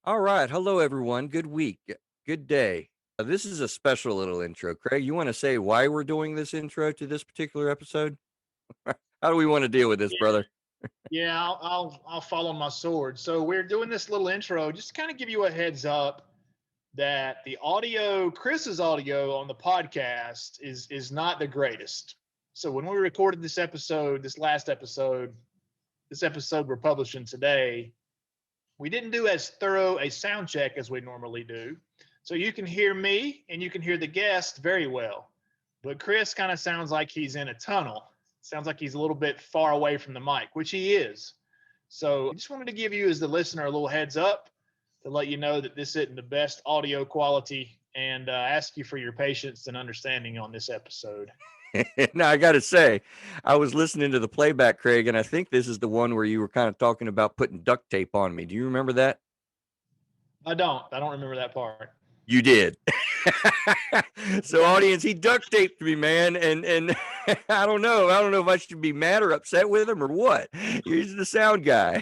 All right. Hello, everyone. Good week. Good day. This is a special little intro. Craig, you want to say why we're doing this intro to this particular episode? How do we want to deal with this, Yeah, brother? yeah, I'll follow my sword. So we're doing this little intro just to kind of give you a heads up that the audio, Chris's audio on the podcast is not the greatest. So when we recorded this episode, this episode we're publishing today, we didn't do as thorough a sound check as we normally do. So you can hear me and you can hear the guest very well. But Chris kind of sounds like he's in a tunnel. Sounds like he's a little bit far away from the mic, which he is. So I just wanted to give you, as the listener, a little heads up to let you know that this isn't the best audio quality and ask you for your patience and understanding on this episode. Now, I got to say, I was listening to the playback, Craig, and I think this is the one where you were kind of talking about putting duct tape on me. Do you remember that? I don't. I don't remember that part. You did. So, Okay. audience, he duct taped me, man, and I don't know. I don't know if I should be mad or upset with him or what. He's the sound guy.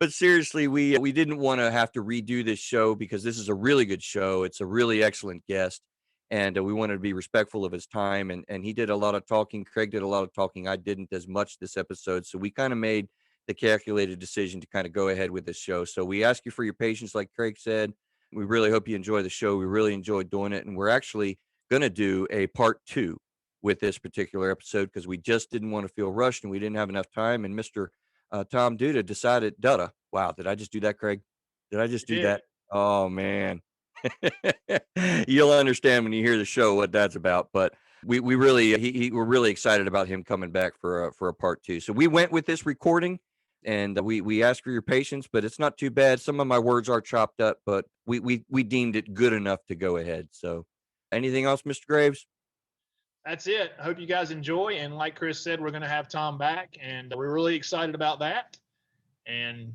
But seriously, we didn't want to have to redo this show because this is a really good show. It's a really excellent guest, and we wanted to be respectful of his time. And he did a lot of talking. Craig did a lot of talking. I didn't as much this episode, so we kind of made the calculated decision to kind of go ahead with this show. So we ask you for your patience, like Craig said. We really hope you enjoy the show. We really enjoyed doing it, and we're actually going to do a part two with this particular episode because we just didn't want to feel rushed and we didn't have enough time. And Mr. Tom Dutta decided, Dutta. Wow, did I just do that, Craig? Did I just You do did. that? Oh man, you'll understand when you hear the show what that's about. But we really we're really excited about him coming back for a part two. So we went with this recording, and we asked for your patience, but it's not too bad. Some of my words are chopped up, but we deemed it good enough to go ahead. So, anything else, Mr. Graves? That's it. I hope you guys enjoy. And like Chris said, we're going to have Tom back, and we're really excited about that. And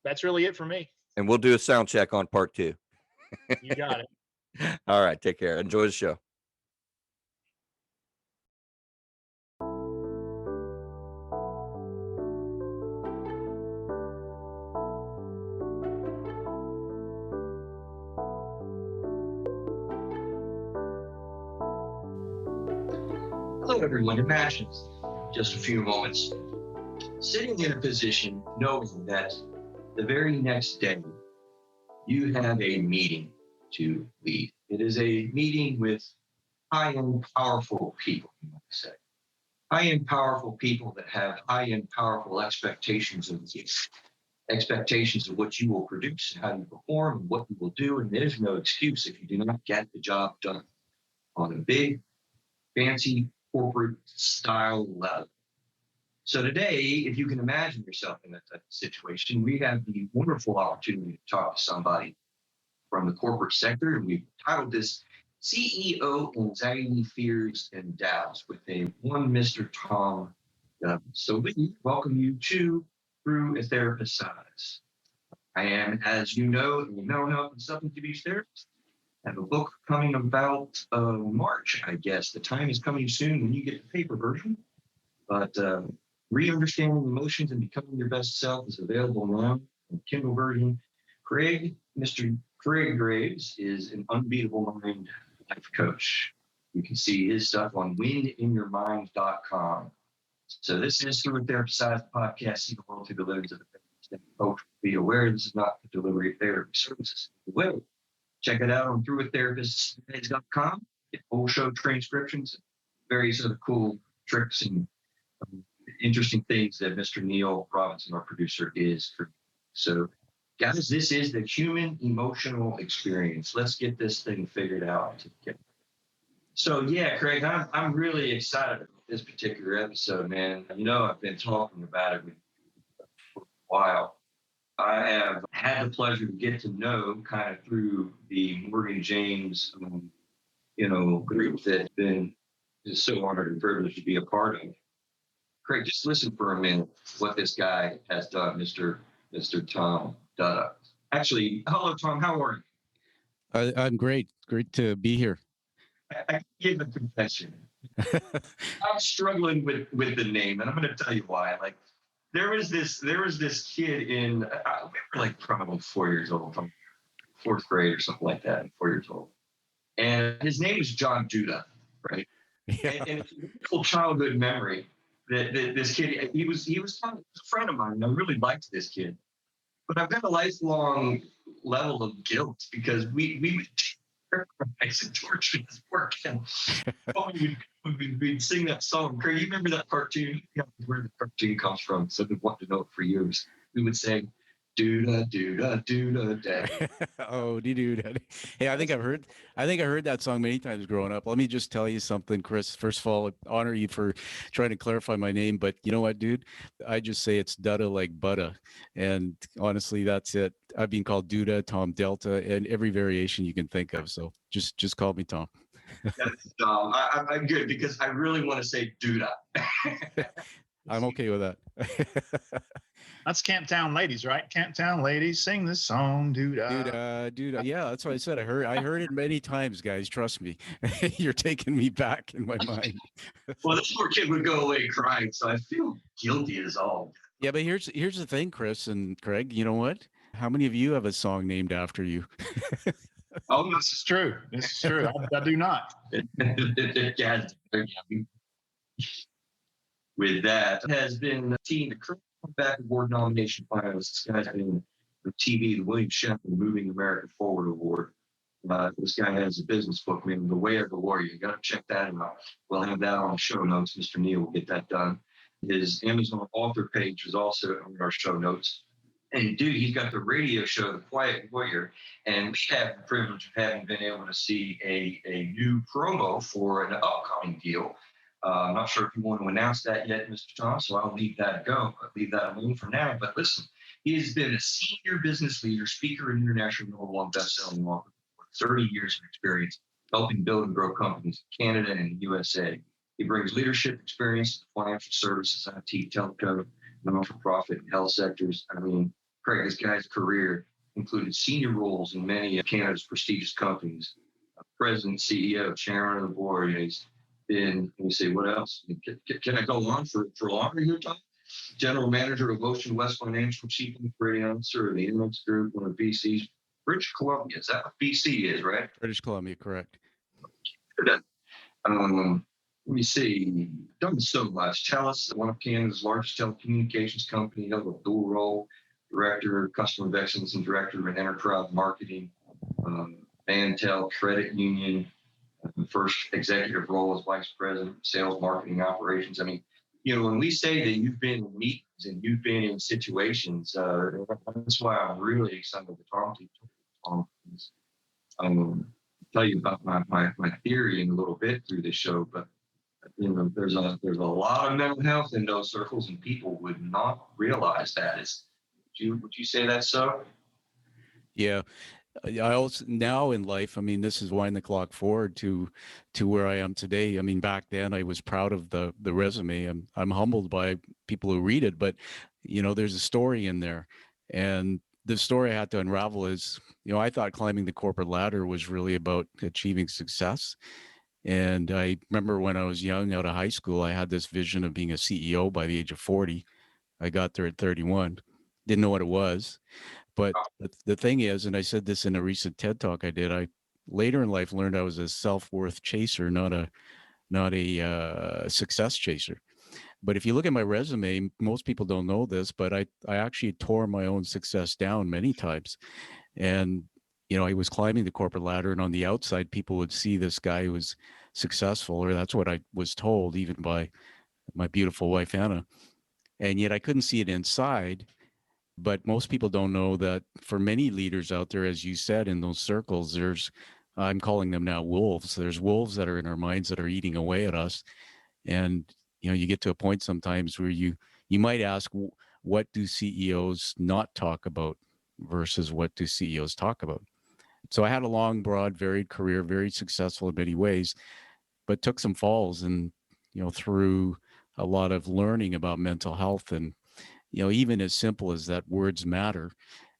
that's really it for me. And we'll do a sound check on part two. You got it. All right, take care. Enjoy the show. Hello, everyone. Imagine just a few moments sitting in a position knowing that the very next day you have a meeting to lead. It is a meeting with high-end, powerful people, you might say. High-end, powerful people that have high-end, powerful expectations of you, expectations of what you will produce and how you perform and what you will do. And there's no excuse if you do not get the job done on a big, fancy corporate style level. So today, if you can imagine yourself in that type of situation, we have the wonderful opportunity to talk to somebody from the corporate sector. And we've titled this CEO Anxiety, Fears, and Doubts with one Mr. Tom Dutta. So we welcome you to Through a Therapist's Eyes. I am, as you know, a mental health and substance abuse therapist. I have a book coming about March, I guess. The time is coming soon when you get the paper version. But Re-Understanding Emotions and Becoming Your Best Self is available now in Kindle version. Mr. Craig Graves is an unbeatable mind life coach. You can see his stuff on windinyourmind.com. So this is Through a Therapist's Eyes podcast, see the world through the lens of a therapist. Folks, be aware this is not the delivery of therapy services. Well, check it out on throughatherapist's.com. Get full show transcriptions, various other cool tricks and interesting things that Mr. Neil Robinson, our producer, is for. So, guys, this is the human emotional experience. Let's get this thing figured out together. So, yeah, Craig, I'm really excited about this particular episode, man. You know, I've been talking about it for a while. I have had the pleasure to get to know kind of through the Morgan James, group that's been just so honored and privileged to be a part of. Craig, just listen for a minute what this guy has done, Mr. Tom Dutta. Actually, hello, Tom. How are you? I'm great. Great to be here. I give a confession. I'm struggling with the name, and I'm going to tell you why. Like, there was this kid in we were like probably 4 years old, fourth grade or something like that, 4 years old, and his name was John Dutta, right? Yeah. And it's a beautiful childhood memory that this kid, he was kind of a friend of mine. I really liked this kid, but I've got a lifelong level of guilt because we would terrorize and torture this poor kid. We'd sing that song. Craig, you remember that cartoon? Yeah, where the cartoon comes from. So they wanted to know it for years. We would say, "Doo-da, doo-da, doo-da, daddy." Oh, dude. Hey, I think I heard that song many times growing up. Let me just tell you something, Chris. First of all, I honor you for trying to clarify my name, but you know what, dude? I just say it's Dutta like Butta. And honestly, that's it. I've been called Duda, Tom Delta, and every variation you can think of. So just call me Tom. That's I'm good because I really want to say "Doo-da." I'm okay with that. That's Camptown Ladies, right? Camptown Ladies, sing this song, dude. Dude, yeah, that's what I said. I heard it many times, guys. Trust me. You're taking me back in my mind. Well, this poor kid would go away crying, so I feel guilty as all. Yeah, but here's the thing, Chris and Craig. You know what? How many of you have a song named after you? Oh, This is true. This is true. I do not. yeah, with that has been team the current back award nomination finalist. This guy's been the TV, the William Shepard Moving America Forward Award. This guy has a business book named The Way of the Warrior. You got to check that out. We'll have that on the show notes. Mr. Neal will get that done. His Amazon author page is also on our show notes. And dude, he's got the radio show, The Quiet Warrior, and we have the privilege of having been able to see a new promo for an upcoming deal. I'm not sure if you want to announce that yet, Mr. Tom, so I'll leave that leave that alone for now. But listen, he has been a senior business leader, speaker, and international number one best-selling author with 30 years of experience helping build and grow companies in Canada and the USA. He brings leadership experience to the financial services, IT, telco, non-for-profit, and health sectors. I mean, Craig, this guy's career included senior roles in many of Canada's prestigious companies, president, CEO, chairman of the board. He's been, let me see, what else? Can I go on for longer here, Tom? General manager of Ocean West Financial, chief operating officer of the Index Group, one of BC's, British Columbia. Is that what BC is, right? British Columbia, correct. Let me see. Done so much. TELUS, one of Canada's largest telecommunications company, held a dual role, director, customer of excellence, and director of enterprise marketing. Bantel Credit Union, first executive role as vice president, sales, marketing, operations. I mean, you know, when we say that you've been in meetings and you've been in situations, that's why I'm really excited to talk to you. Tell you about my theory in a little bit through this show, but you know, there's a lot of mental health in those circles, and people would not realize that. Would you say that's so? Yeah. I also now in life, I mean, this is winding the clock forward to where I am today. I mean, back then I was proud of the resume. I'm humbled by people who read it, but you know, there's a story in there. And the story I had to unravel is, you know, I thought climbing the corporate ladder was really about achieving success. And I remember when I was young out of high school, I had this vision of being a CEO by the age of 40. I got there at 31. Didn't know what it was. But the thing is, and I said this in a recent TED talk I did, I later in life learned I was a self-worth chaser, not a success chaser. But if you look at my resume, most people don't know this, but I actually tore my own success down many times. And, you know, I was climbing the corporate ladder, and on the outside, people would see this guy who was successful, or that's what I was told, even by my beautiful wife, Anna. And yet I couldn't see it inside. But most people don't know that for many leaders out there, as you said, in those circles, I'm calling them now wolves. There's wolves that are in our minds that are eating away at us. And, you know, you get to a point sometimes where you might ask, what do CEOs not talk about versus what do CEOs talk about? So I had a long, broad, varied career, very successful in many ways, but took some falls and, you know, through a lot of learning about mental health and, you know, even as simple as that words matter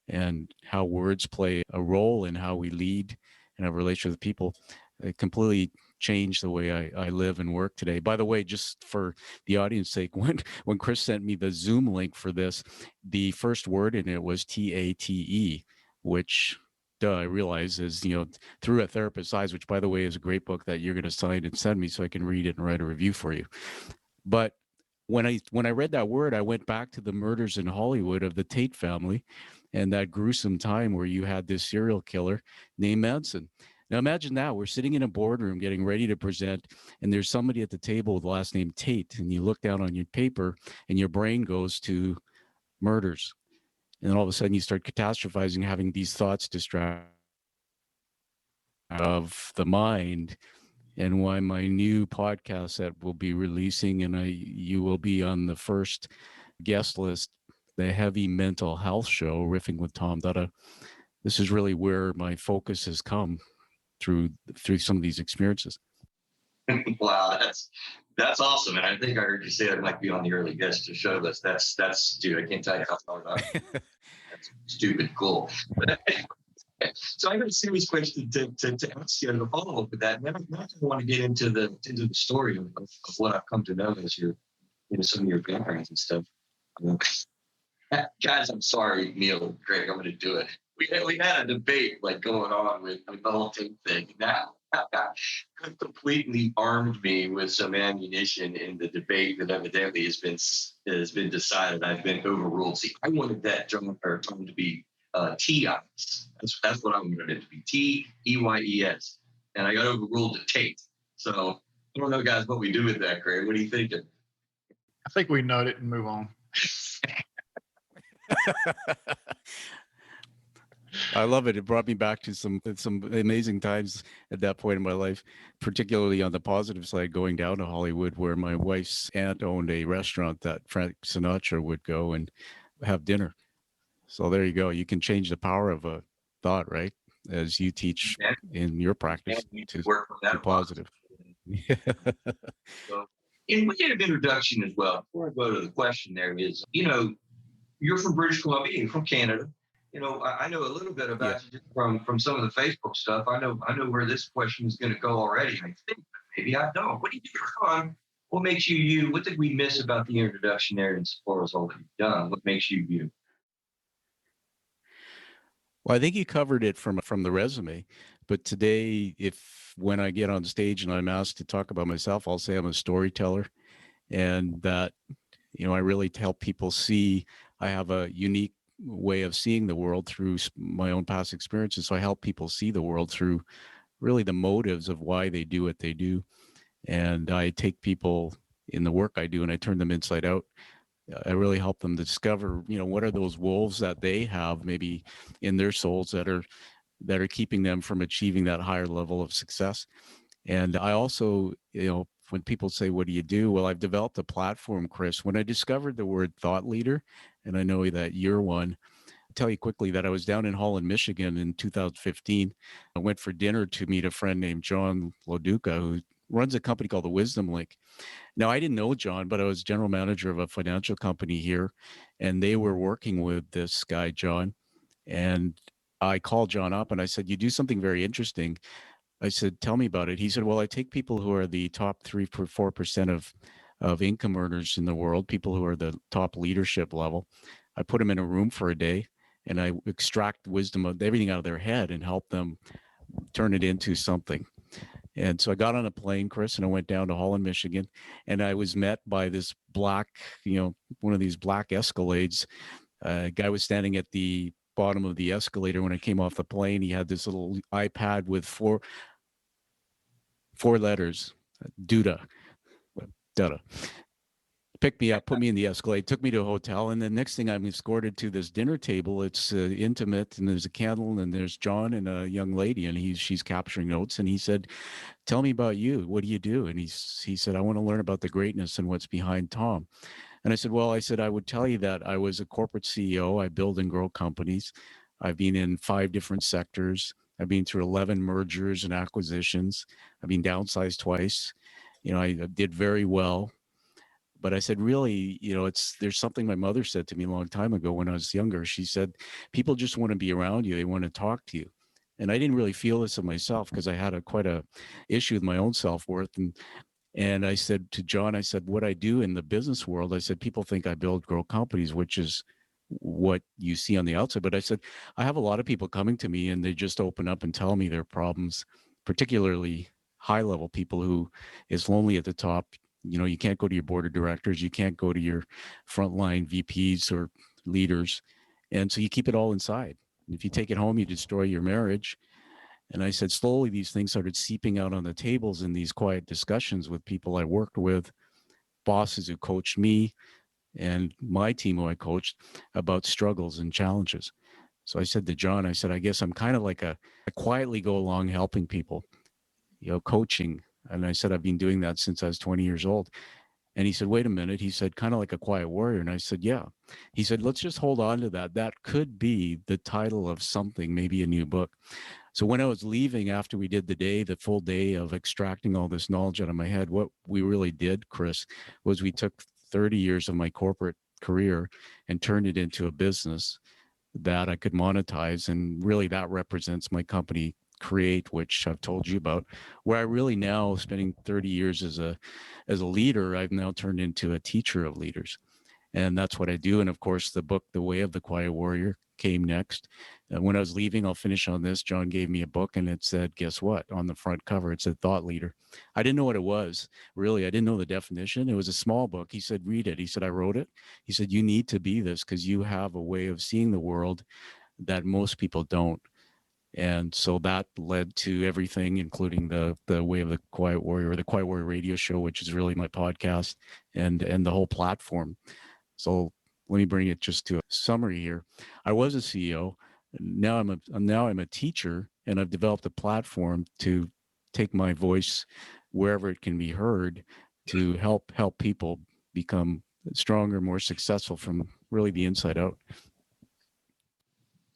and how words play a role in how we lead and have relations with people, it completely changed the way I live and work today. By the way, just for the audience sake, when Chris sent me the Zoom link for this, the first word in it was TATE, which I realize is, Through a Therapist's Eyes, which, by the way, is a great book that you're going to sign and send me so I can read it and write a review for you. But when I read that word, I went back to the murders in Hollywood of the Tate family and that gruesome time where you had this serial killer named Manson. Now imagine that we're sitting in a boardroom getting ready to present, and there's somebody at the table with the last name Tate, and you look down on your paper and your brain goes to murders. And then all of a sudden you start catastrophizing, having these thoughts distract of the mind. And why my new podcast that will be releasing, and you will be on the first guest list, the Heavy Mental Health Show, Riffing with Tom Dutta. This is really where my focus has come through some of these experiences. Wow, that's awesome. And I think I heard you say that might be on the early guest to show list. That's dude, I can't tell you how far that's stupid cool. So I have a serious question to ask you to follow up with that. And then I want to get into the story of what I've come to know as some of your backgrounds and stuff. Guys, I'm sorry, Neil, Greg, I'm going to do it. We had a debate like going on with the whole Tate thing. Now completely armed me with some ammunition in the debate that evidently has been decided. I've been overruled. See, I wanted that Tom to be T-I-S. That's what I wanted it to be. T-E-Y-E-S. And I got overruled to Tate. So I don't know, guys, what we do with that, Craig. What are you thinking? I think we note it and move on. I love it. It brought me back to some amazing times at that point in my life, particularly on the positive side, going down to Hollywood, where my wife's aunt owned a restaurant that Frank Sinatra would go and have dinner. So there you go. You can change the power of a thought, right? As you teach in your practice to work from that positive. So, in way of introduction as well, before I go to the question, there is, you're from British Columbia, you're from Canada. I know a little bit about you just from some of the Facebook stuff. I know where this question is going to go already. I think, but maybe I don't. What do you do for fun? What makes you you? What did we miss about the introduction there as far as all that you've done? What makes you you? Well, I think you covered it from the resume, but today, when I get on stage and I'm asked to talk about myself, I'll say I'm a storyteller, and that I really help people see I have a unique way of seeing the world through my own past experiences. So I help people see the world through really the motives of why they do what they do, and I take people in the work I do and I turn them inside out. I really help them discover, what are those wolves that they have maybe in their souls that are keeping them from achieving that higher level of success. And I also, when people say, what do you do? Well, I've developed a platform, Chris. When I discovered the word thought leader, and I know that you're one, I'll tell you quickly that I was down in Holland, Michigan in 2015. I went for dinner to meet a friend named John Loduca, who runs a company called the Wisdom Link. Now, I didn't know John, but I was general manager of a financial company here, and they were working with this guy, John. And I called John up and I said, you do something very interesting. I said, tell me about it. He said, well, I take people who are the top 3-4% of income earners in the world, people who are the top leadership level. I put them in a room for a day and I extract wisdom of everything out of their head and help them turn it into something. And so I got on a plane, Chris, and I went down to Holland, Michigan, and I was met by this black, one of these black Escalades. A guy was standing at the bottom of the escalator when I came off the plane. He had this little iPad with four letters, Dutta. Picked me up, put me in the Escalade, took me to a hotel, and the next thing I'm escorted to this dinner table. It's intimate, and there's a candle, and there's John and a young lady, and she's capturing notes. And he said, "Tell me about you. What do you do?" And he said, "I want to learn about the greatness and what's behind Tom." And I said, "Well, I would tell you that I was a corporate CEO. I build and grow companies. I've been in 5 different sectors. I've been through 11 mergers and acquisitions. I've been downsized twice. I did very well." But I said, really, there's something my mother said to me a long time ago when I was younger. She said, people just want to be around you. They want to talk to you. And I didn't really feel this of myself because I had quite a issue with my own self-worth. And I said to John, I said, what I do in the business world, I said, people think I grow companies, which is what you see on the outside. But I said, I have a lot of people coming to me and they just open up and tell me their problems, particularly high level people who is lonely at the top. You know, you can't go to your board of directors, you can't go to your frontline VPs or leaders. And so you keep it all inside. And if you take it home, you destroy your marriage. And I said, slowly, these things started seeping out on the tables in these quiet discussions with people I worked with, bosses who coached me and my team who I coached about struggles and challenges. So I said to John, I said, I guess I'm kind of like I quietly go along helping people, you know, coaching. And I said, I've been doing that since I was 20 years old. And he said, wait a minute. He said, kind of like a quiet warrior. And I said, yeah. He said, let's just hold on to that. That could be the title of something, maybe a new book. So when I was leaving after we did the full day of extracting all this knowledge out of my head, what we really did, Chris, was we took 30 years of my corporate career and turned it into a business that I could monetize. And really that represents my company, Create, which I've told you about, where I really now spending 30 years as a leader, I've now turned into a teacher of leaders. And that's what I do. And of course, the book, The Way of the Quiet Warrior, came next. When I was leaving, I'll finish on this. John gave me a book and it said, guess what? On the front cover, it said Thought Leader. I didn't know what it was. Really, I didn't know the definition. It was a small book. He said, read it. He said, I wrote it. He said, you need to be this because you have a way of seeing the world that most people don't. And so that led to everything, including the Way of the Quiet Warrior, or the Quiet Warrior radio show, which is really my podcast, and the whole platform. So let me bring it just to a summary here. I was a CEO. Now I'm a teacher, and I've developed a platform to take my voice wherever it can be heard to help people become stronger, more successful from really the inside out.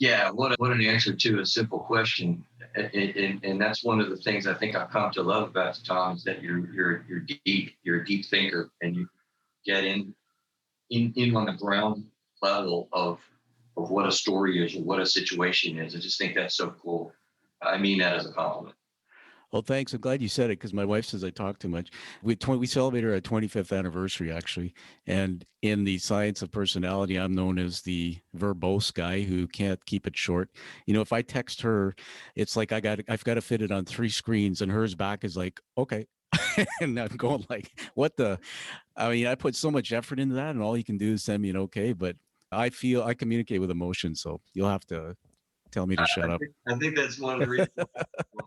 Yeah, what an answer to a simple question, and that's one of the things I think I've come to love about you, Tom, is that you're a deep thinker, and you get in on the ground level of what a story is or what a situation is. I just think that's so cool. I mean that as a compliment. Well, thanks. I'm glad you said it because my wife says I talk too much. We celebrated our 25th anniversary, actually. And in the science of personality, I'm known as the verbose guy who can't keep it short. You know, if I text her, it's like I've got to fit it on 3 screens, and hers back is like, okay. And I'm going like, what the? I mean, I put so much effort into that, and all you can do is send me an okay. But I feel I communicate with emotion, so you'll have to tell me to shut up. I think that's one of the reasons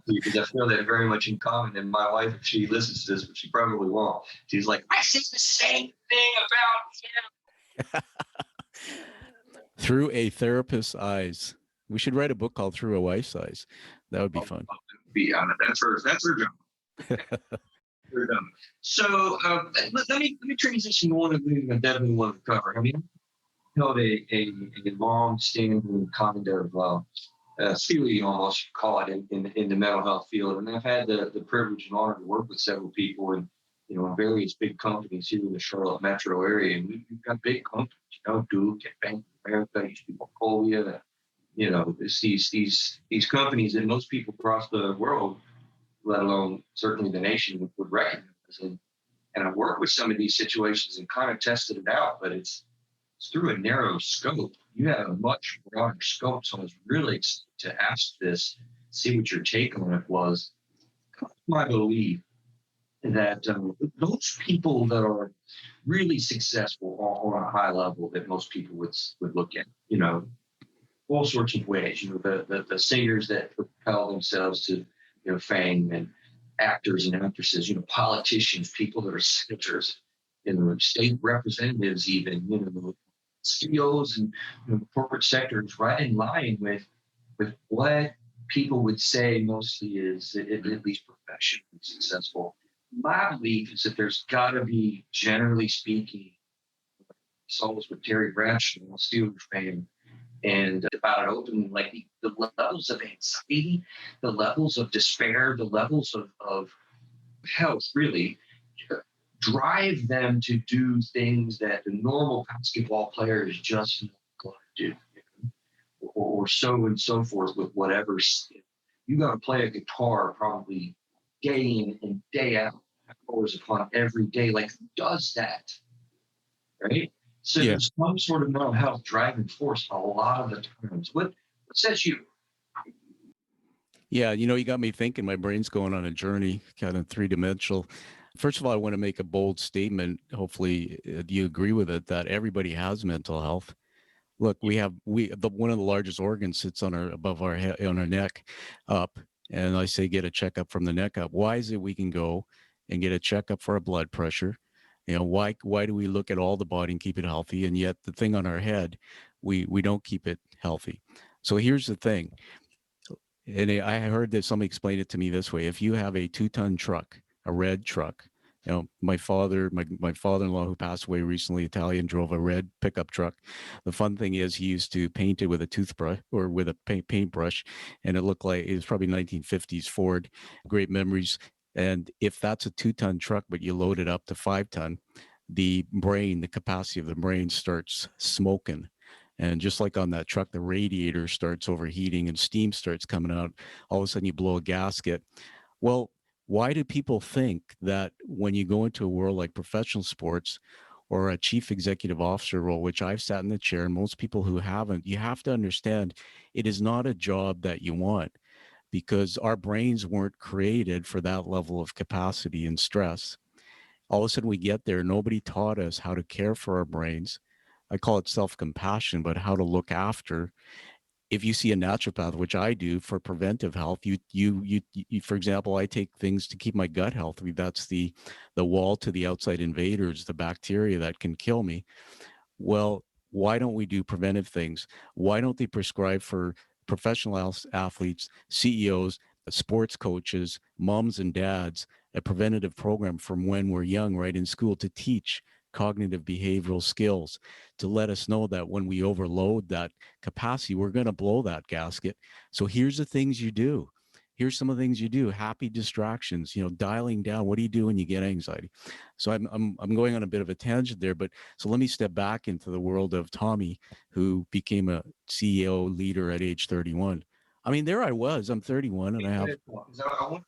because I feel that very much in common. And my wife, if she listens to this, but she probably won't, she's like, I say the same thing about you. Through a therapist's eyes. We should write a book called Through a Wife's Eyes. That would be fun. That's her job. So let me transition to one of the things I definitely want to cover. I mean, a long-standing kind of theory, almost call it, in the mental health field. And I've had the privilege and honor to work with several people in various big companies here in the Charlotte metro area. And we've got big companies, Duke, Bank of America, used to be Mocolia, these companies that most people across the world, let alone certainly the nation, would recognize. And I've worked with some of these situations and kind of tested it out, but it's through a narrow scope. You have a much broader scope. So I was really excited to ask this, see what your take on it was. My belief that those people that are really successful on a high level that most people would look at, all sorts of ways, the singers that propel themselves to, fame, and actors and actresses, politicians, people that are senators, state representatives, even, CEOs and corporate sectors, right in line with what people would say mostly is at least professionally successful. My belief is that there's got to be, generally speaking, saw this with Terry Bradshaw, Steelers fan, and about it openly, like the levels of anxiety, the levels of despair, the levels of health, really drive them to do things that the normal basketball player is just not going to do, or so and so forth with whatever you got to play a guitar probably day in and day out, hours upon every day. Like, who does that? Right? So Yeah. there's some sort of mental health driving force a lot of the times. What says you? Yeah, you got me thinking. My brain's going on a journey, kind of three-dimensional. First of all, I want to make a bold statement. Hopefully, you agree with it, that everybody has mental health. Look, one of the largest organs sits on above our head, on our neck, up, and I say get a checkup from the neck up. Why is it we can go and get a checkup for our blood pressure? Why do we look at all the body and keep it healthy, and yet the thing on our head, we don't keep it healthy? So here's the thing. And I heard that somebody explained it to me this way: if you have a 2-ton truck, a red truck, my father-in-law, who passed away recently, Italian, drove a red pickup truck. The fun thing is, he used to paint it with a toothbrush or with a paintbrush, and it looked like it was probably 1950s Ford. Great memories. And if that's a 2-ton truck, but you load it up to 5-ton, the capacity of the brain starts smoking. And just like on that truck, the radiator starts overheating and steam starts coming out. All of a sudden, you blow a gasket. Well, why do people think that when you go into a world like professional sports or a chief executive officer role, which I've sat in the chair, and most people who haven't, you have to understand it is not a job that you want, because our brains weren't created for that level of capacity and stress. All of a sudden we get there, nobody taught us how to care for our brains. I call it self-compassion, but how to look after. If you see a naturopath, which I do for preventive health, for example, I take things to keep my gut healthy. That's the wall to the outside invaders, the bacteria that can kill me. Well, why don't we do preventive things? Why don't they prescribe for professional athletes, CEOs, sports coaches, moms and dads, a preventative program from when we're young, right in school, to teach cognitive behavioral skills, to let us know that when we overload that capacity, we're going to blow that gasket. So here's the things you do. Here's some of the things you do. Happy distractions, dialing down. What do you do when you get anxiety? So I'm going on a bit of a tangent there, but so let me step back into the world of Tommy, who became a CEO leader at age 31. I mean, there I was. I'm 31, and I have. I want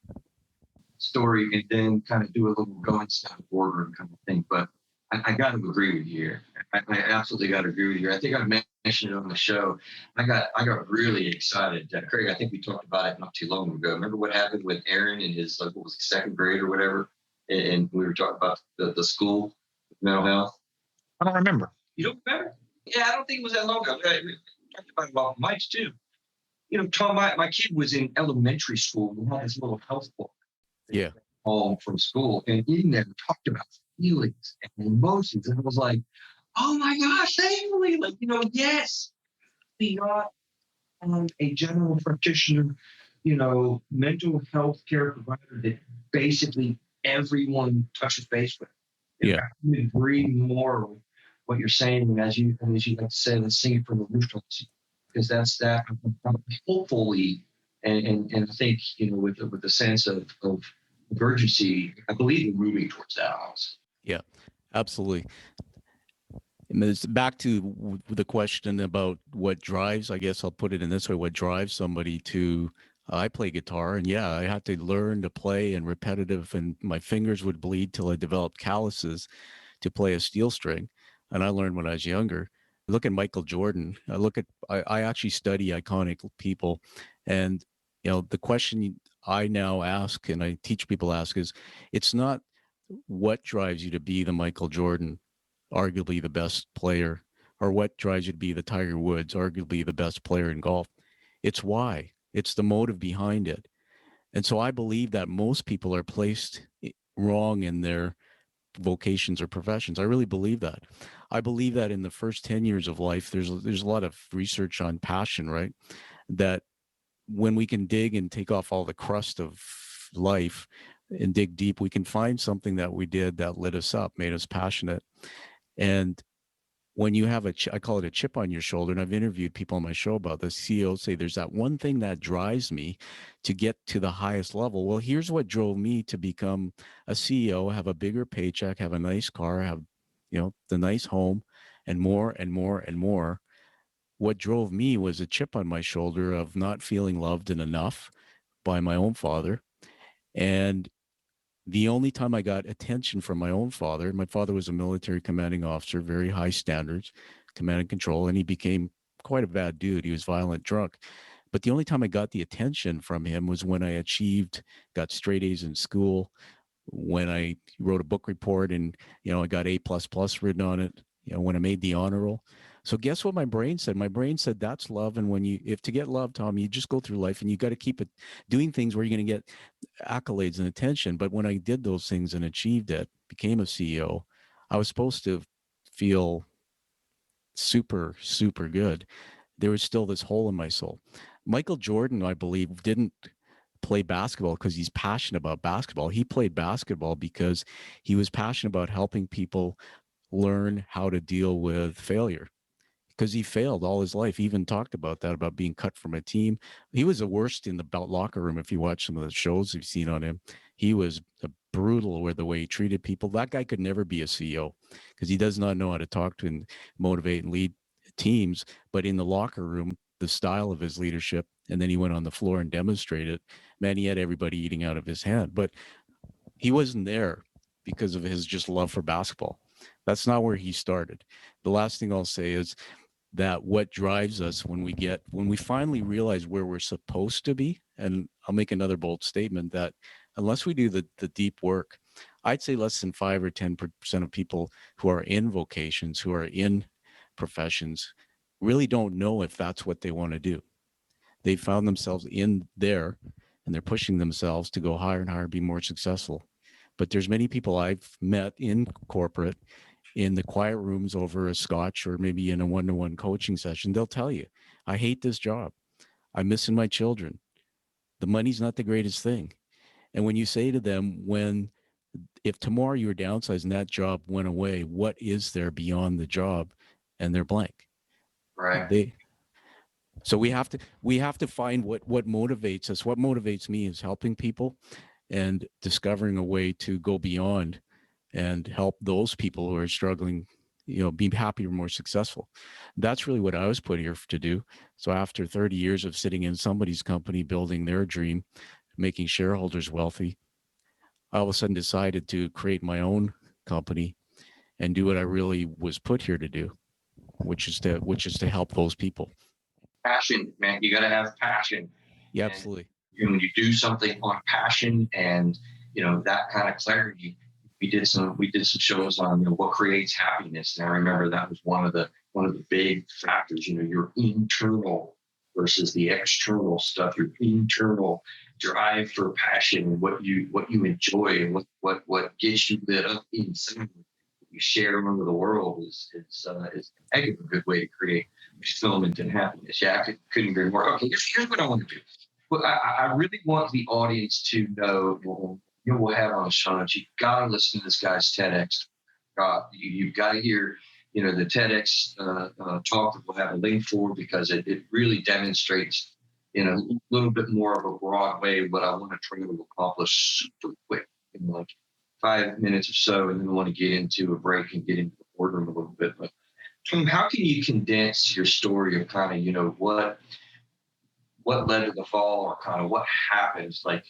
story and then kind of do a little going step order kind of thing. But I got to agree with you here. I absolutely got to agree with you. I think I mentioned it on the show. I got really excited. Craig, I think we talked about it not too long ago. Remember what happened with Aaron in his, what was it, second grade or whatever? And we were talking about the school mental health. I don't remember. You don't remember? Yeah, I don't think it was that long ago. We talked about it about Mike's too. Tom, my kid was in elementary school. We had this little health book. Yeah. Home from school, and in there talked about feelings and emotions, and it was like, oh my gosh, thankfully, yes, we got a general practitioner, mental health care provider that basically everyone touches base with. Yeah, I agree more with what you're saying, as you like to say, let's sing it from the rooftops, because that's that. Hopefully, and I think with the sense of urgency, I believe we're moving towards that also. Yeah, absolutely. And it's back to the question about what drives, I guess I'll put it in this way, what drives somebody to, I play guitar, and yeah, I had to learn to play and repetitive, and my fingers would bleed till I developed calluses to play a steel string. And I learned when I was younger. Look at Michael Jordan. I actually study iconic people. And, the question I now ask, and I teach people ask, is it's not what drives you to be the Michael Jordan, arguably the best player, or what drives you to be the Tiger Woods, arguably the best player in golf. It's why. It's the motive behind it. And so I believe that most people are placed wrong in their vocations or professions. I really believe that. I believe that in the first 10 years of life, there's a lot of research on passion, right? That when we can dig and take off all the crust of life and dig deep, we can find something that we did that lit us up, made us passionate. And when you have I call it a chip on your shoulder, and I've interviewed people on my show about this, CEOs say there's that one thing that drives me to get to the highest level. Well, here's what drove me to become a CEO, have a bigger paycheck, have a nice car, have, the nice home, and more and more and more. What drove me was a chip on my shoulder of not feeling loved and enough, by my own father. And the only time I got attention from my father was a military commanding officer, very high standards, command and control, and he became quite a bad dude. He was violent, drunk. But the only time I got the attention from him was when I got straight A's in school, when I wrote a book report and, I got A++ written on it, when I made the honor roll. So guess what my brain said? My brain said that's love. And if to get love, Tom, you just go through life and you got to keep it doing things where you're going to get accolades and attention. But when I did those things and achieved it, became a CEO, I was supposed to feel super, super good. There was still this hole in my soul. Michael Jordan, I believe, didn't play basketball because he's passionate about basketball. He played basketball because he was passionate about helping people learn how to deal with failure, because he failed all his life. He even talked about that, about being cut from a team. He was the worst in the locker room. If you watch some of the shows you've seen on him, he was brutal with the way he treated people. That guy could never be a CEO because he does not know how to talk to and motivate and lead teams. But in the locker room, the style of his leadership, and then he went on the floor and demonstrated, man, he had everybody eating out of his hand. But he wasn't there because of his just love for basketball. That's not where he started. The last thing I'll say is that what drives us when we finally realize where we're supposed to be, and I'll make another bold statement that unless we do the deep work, I'd say less than 5 or 10% of people who are in vocations, who are in professions, really don't know if that's what they want to do. They found themselves in there and they're pushing themselves to go higher and higher, be more successful. But there's many people I've met in corporate, in the quiet rooms over a scotch or maybe in a one-to-one coaching session, they'll tell you, I hate this job. I'm missing my children. The money's not the greatest thing. And when you say to them, if tomorrow you were downsized and that job went away, what is there beyond the job? And they're blank. Right. So we have to find what motivates us. What motivates me is helping people and discovering a way to go beyond and help those people who are struggling, be happier, more successful. That's really what I was put here to do. So after 30 years of sitting in somebody's company, building their dream, making shareholders wealthy, I all of a sudden decided to create my own company and do what I really was put here to do, which is to help those people. Passion, man, you got to have passion. Yeah, absolutely. And when you do something on passion and, that kind of clarity, we did some shows on what creates happiness. And I remember that was one of the big factors, your internal versus the external stuff, your internal drive for passion, what you enjoy and what gets you lit up inside. You share among the world is a heck of a good way to create fulfillment and happiness. Yeah, I couldn't agree more. Okay, here's what I want to do. Well, I really want the audience to know. We'll have on Sean. You've got to listen to this guy's TEDx. You've got to hear, the TEDx talk that we'll have a link for, because it really demonstrates in a little bit more of a broad way what I want to try to accomplish super quick in like 5 minutes or so, and then I want to get into a break and get into the boardroom a little bit. But Tom, how can you condense your story of kind of, what led to the fall, or kind of what happens? Like,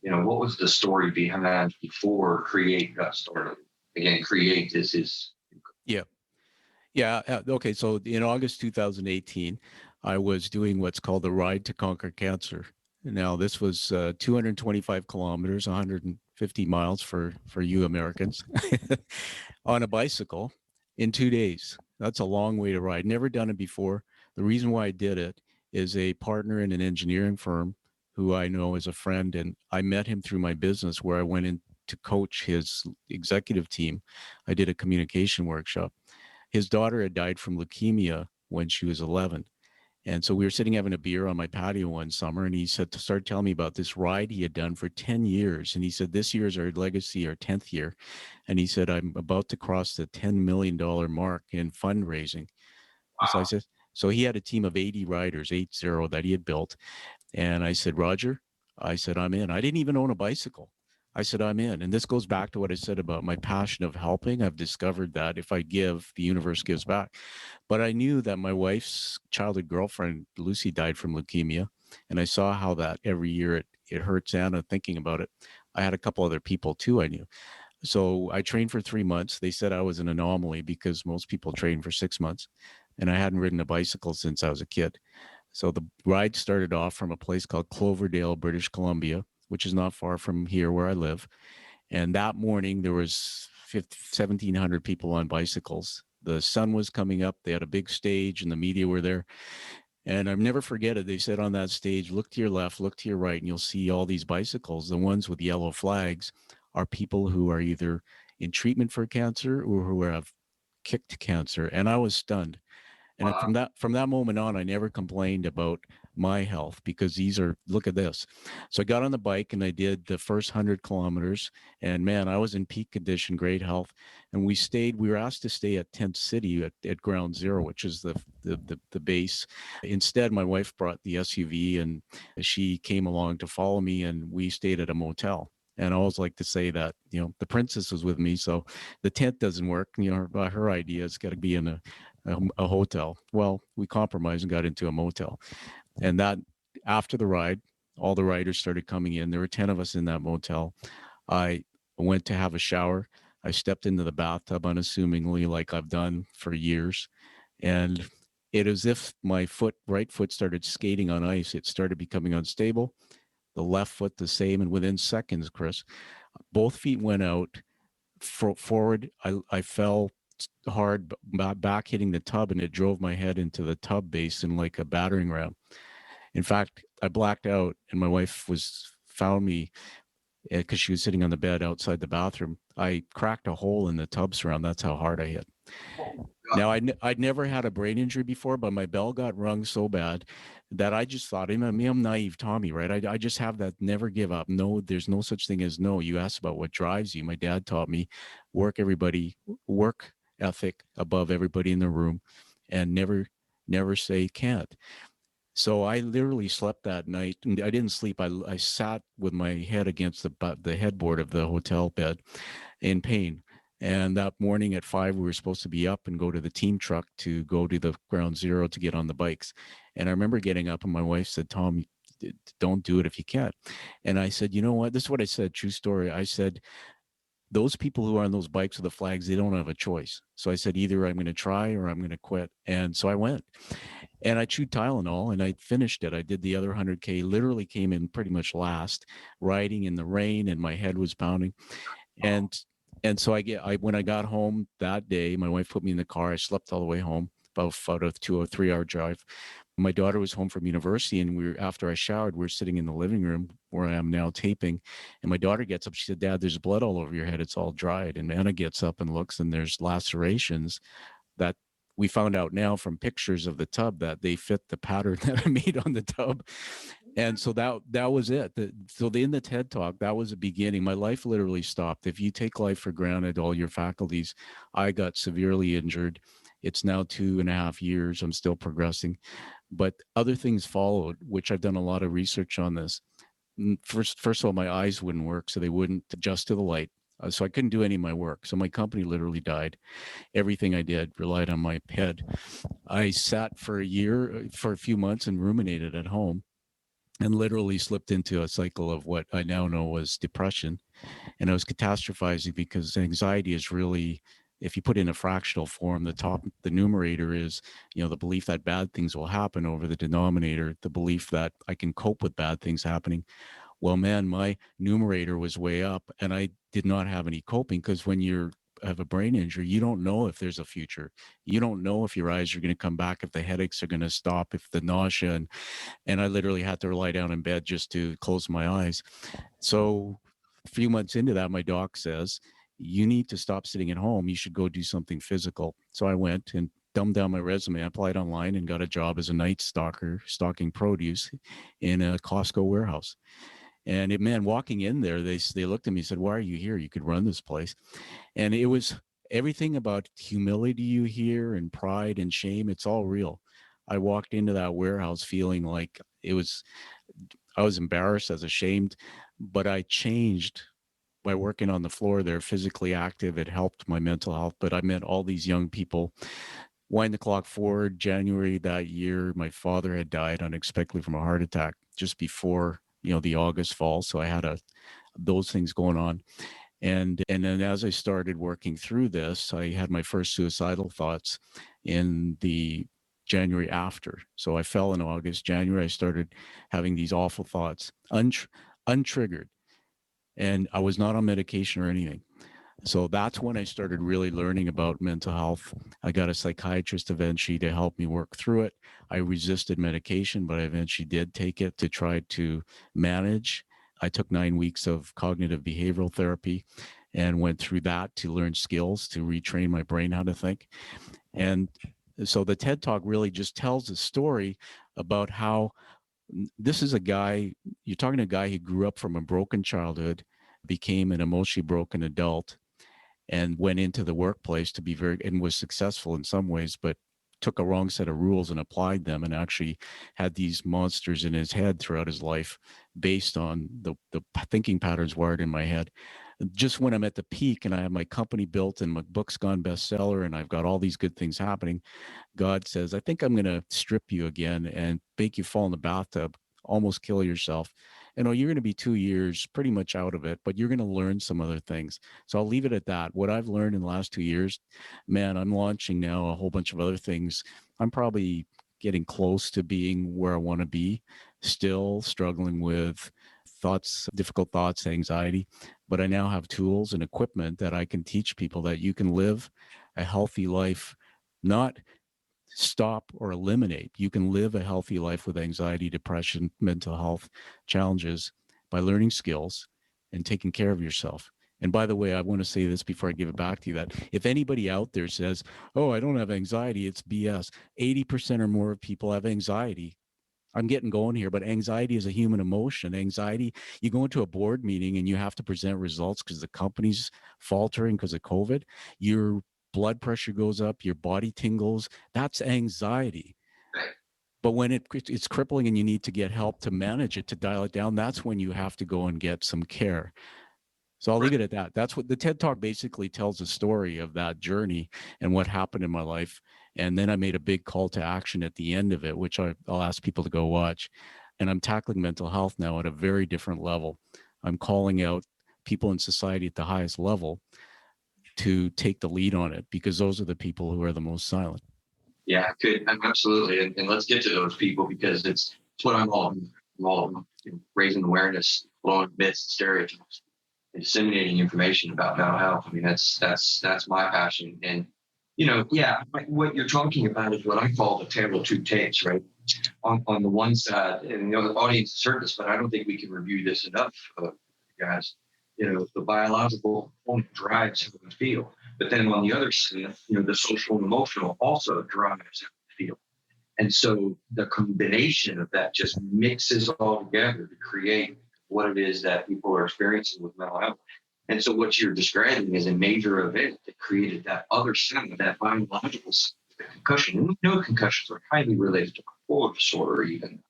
what was the story behind before Create got started? Again, Create is. Yeah. Okay. So in August 2018, I was doing what's called the Ride to Conquer Cancer. Now, this was 225 kilometers, 150 miles for you Americans, on a bicycle in 2 days. That's a long way to ride. Never done it before. The reason why I did it is a partner in an engineering firm who I know as a friend, and I met him through my business where I went in to coach his executive team. I did a communication workshop. His daughter had died from leukemia when she was 11. And so we were sitting having a beer on my patio one summer, and he started telling me about this ride he had done for 10 years. And he said, this year is our legacy, our 10th year. And he said, I'm about to cross the $10 million mark in fundraising. Wow. So I said, so he had a team of 80 riders, 80, that he had built. And I said, Roger, I said, I'm in. I didn't even own a bicycle. I said, I'm in. And this goes back to what I said about my passion of helping. I've discovered that if I give, the universe gives back. But I knew that my wife's childhood girlfriend, Lucy, died from leukemia. And I saw how that every year it hurts Anna thinking about it. I had a couple other people too I knew. So I trained for 3 months. They said I was an anomaly because most people train for 6 months. And I hadn't ridden a bicycle since I was a kid. So the ride started off from a place called Cloverdale, British Columbia, which is not far from here where I live. And that morning there was 1,700 people on bicycles. The sun was coming up. They had a big stage and the media were there. And I'll never forget it. They said on that stage, look to your left, look to your right, and you'll see all these bicycles. The ones with yellow flags are people who are either in treatment for cancer or who have kicked cancer. And I was stunned. And from that moment on, I never complained about my health because these are, look at this. So I got on the bike and I did the first 100 kilometers, and man, I was in peak condition, great health. And we were asked to stay at Tent City at Ground Zero, which is the base. Instead, my wife brought the SUV and she came along to follow me, and we stayed at a motel. And I always like to say that, the princess was with me. So the tent doesn't work. Her idea is got to be in a hotel. Well, we compromised and got into a motel. And that after the ride, all the riders started coming in. There were 10 of us in that motel. I went to have a shower. I stepped into the bathtub unassumingly, like I've done for years. And it was as if my right foot started skating on ice. It started becoming unstable. The left foot the same. And within seconds, Chris, both feet went out forward. I fell hard back hitting the tub, and it drove my head into the tub basin like a battering ram. In fact, I blacked out, and my wife found me because she was sitting on the bed outside the bathroom. I cracked a hole in the tub surround. That's how hard I hit. Now, I'd never had a brain injury before, but my bell got rung so bad that I just thought, I'm naive Tommy, right? I just have that never give up. No, there's no such thing as no. You asked about what drives you. My dad taught me work ethic above everybody in the room, and never say can't. So I literally slept that night, and I didn't sleep. I sat with my head against the headboard of the hotel bed in pain. And that morning at 5, we were supposed to be up and go to the team truck to go to the Ground Zero to get on the bikes. And I remember getting up, and my wife said, Tom, don't do it if you can't. And I said, you know what? This is what I said, true story. I said, those people who are on those bikes with the flags, they don't have a choice. So I said, either I'm going to try or I'm going to quit. And so I went. And I chewed Tylenol and I finished it. I did the other 100K, literally came in pretty much last, riding in the rain, and my head was pounding. And so when I got home that day, my wife put me in the car. I slept all the way home, about a 2 or 3 hour drive. My daughter was home from university, and after I showered, we were sitting in the living room where I am now taping. And my daughter gets up. She said, Dad, there's blood all over your head. It's all dried. And Anna gets up and looks, and there's lacerations that we found out now from pictures of the tub that they fit the pattern that I made on the tub. And so that was it. So in the TED Talk, that was the beginning. My life literally stopped. If you take life for granted, all your faculties, I got severely injured. It's now 2.5 years. I'm still progressing. But other things followed, which I've done a lot of research on this. First of all, my eyes wouldn't work, so they wouldn't adjust to the light. So I couldn't do any of my work. So my company literally died. Everything I did relied on my head. I sat for a few months and ruminated at home, and literally slipped into a cycle of what I now know was depression. And I was catastrophizing because anxiety is really, if you put in a fractional form, the numerator is, the belief that bad things will happen, over the denominator, the belief that I can cope with bad things happening. Well, man, my numerator was way up, and I did not have any coping, because when you have a brain injury, you don't know if there's a future. You don't know if your eyes are going to come back, if the headaches are going to stop, if the nausea, and I literally had to lie down in bed just to close my eyes. So a few months into that, my doc says, you need to stop sitting at home. You should go do something physical. So I went and dumbed down my resume. I applied online and got a job as a night stalker, stocking produce in a Costco warehouse. And man, walking in there, they looked at me and said, why are you here? You could run this place. And it was everything about humility you hear, and pride and shame. It's all real. I walked into that warehouse feeling like I was embarrassed, I was ashamed, but I changed by working on the floor there, physically active. It helped my mental health, but I met all these young people. Wind the clock forward, January that year, my father had died unexpectedly from a heart attack just before the August fall. So I had those things going on. And then as I started working through this, I had my first suicidal thoughts in the January after. So I fell in August. January, I started having these awful thoughts, untriggered. And I was not on medication or anything. So that's when I started really learning about mental health. I got a psychiatrist eventually to help me work through it. I resisted medication, but I eventually did take it to try to manage. I took 9 weeks of cognitive behavioral therapy and went through that to learn skills, to retrain my brain how to think. And so the TED Talk really just tells a story about how this is a guy, you're talking to a guy who grew up from a broken childhood, became an emotionally broken adult, and went into the workplace to be and was successful in some ways, but took a wrong set of rules and applied them, and actually had these monsters in his head throughout his life based on the thinking patterns wired in my head. Just when I'm at the peak and I have my company built and my book's gone bestseller and I've got all these good things happening, God says, I think I'm going to strip you again and make you fall in the bathtub, almost kill yourself. You're going to be 2 years pretty much out of it, but you're going to learn some other things. So I'll leave it at that. What I've learned in the last 2 years, man, I'm launching now a whole bunch of other things. I'm probably getting close to being where I want to be, still struggling with thoughts, difficult thoughts, anxiety, but I now have tools and equipment that I can teach people that you can live a healthy life, not stop or eliminate. You can live a healthy life with anxiety, depression, mental health challenges by learning skills and taking care of yourself. And by the way, I want to say this before I give it back to you, that if anybody out there says, oh, I don't have anxiety, it's BS. 80% or more of people have anxiety. I'm getting going here, but anxiety is a human emotion. Anxiety, you go into a board meeting and you have to present results because the company's faltering because of COVID. Your blood pressure goes up, your body tingles. That's anxiety. But when it's crippling and you need to get help to manage it, to dial it down, that's when you have to go and get some care. So I'll leave it at that. That's what the TED Talk basically tells a story of that journey and what happened in my life. And then I made a big call to action at the end of it, which I'll ask people to go watch. And I'm tackling mental health now at a very different level. I'm calling out people in society at the highest level to take the lead on it, because those are the people who are the most silent. Yeah, good. Absolutely. And let's get to those people, because it's what I'm all about. I'm all about, raising awareness, blowing myths, stereotypes, and disseminating information about mental health. I mean, that's my passion. And, what you're talking about is what I call the tale of two tapes, right? On the one side, and the audience has heard this, but I don't think we can review this enough, guys. The biological component drives how we feel. But then on the other side, the social and emotional also drives how we feel. And so the combination of that just mixes all together to create what it is that people are experiencing with mental health. And so what you're describing is a major event that created that other side, that biological side, the concussion. And we know concussions are highly related to bipolar disorder, even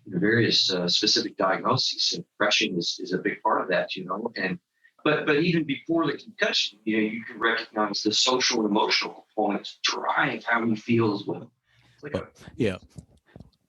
various specific diagnoses. And depression is a big part of that, and but even before the concussion, you can recognize the social and emotional components drive how you feel as well. Yeah.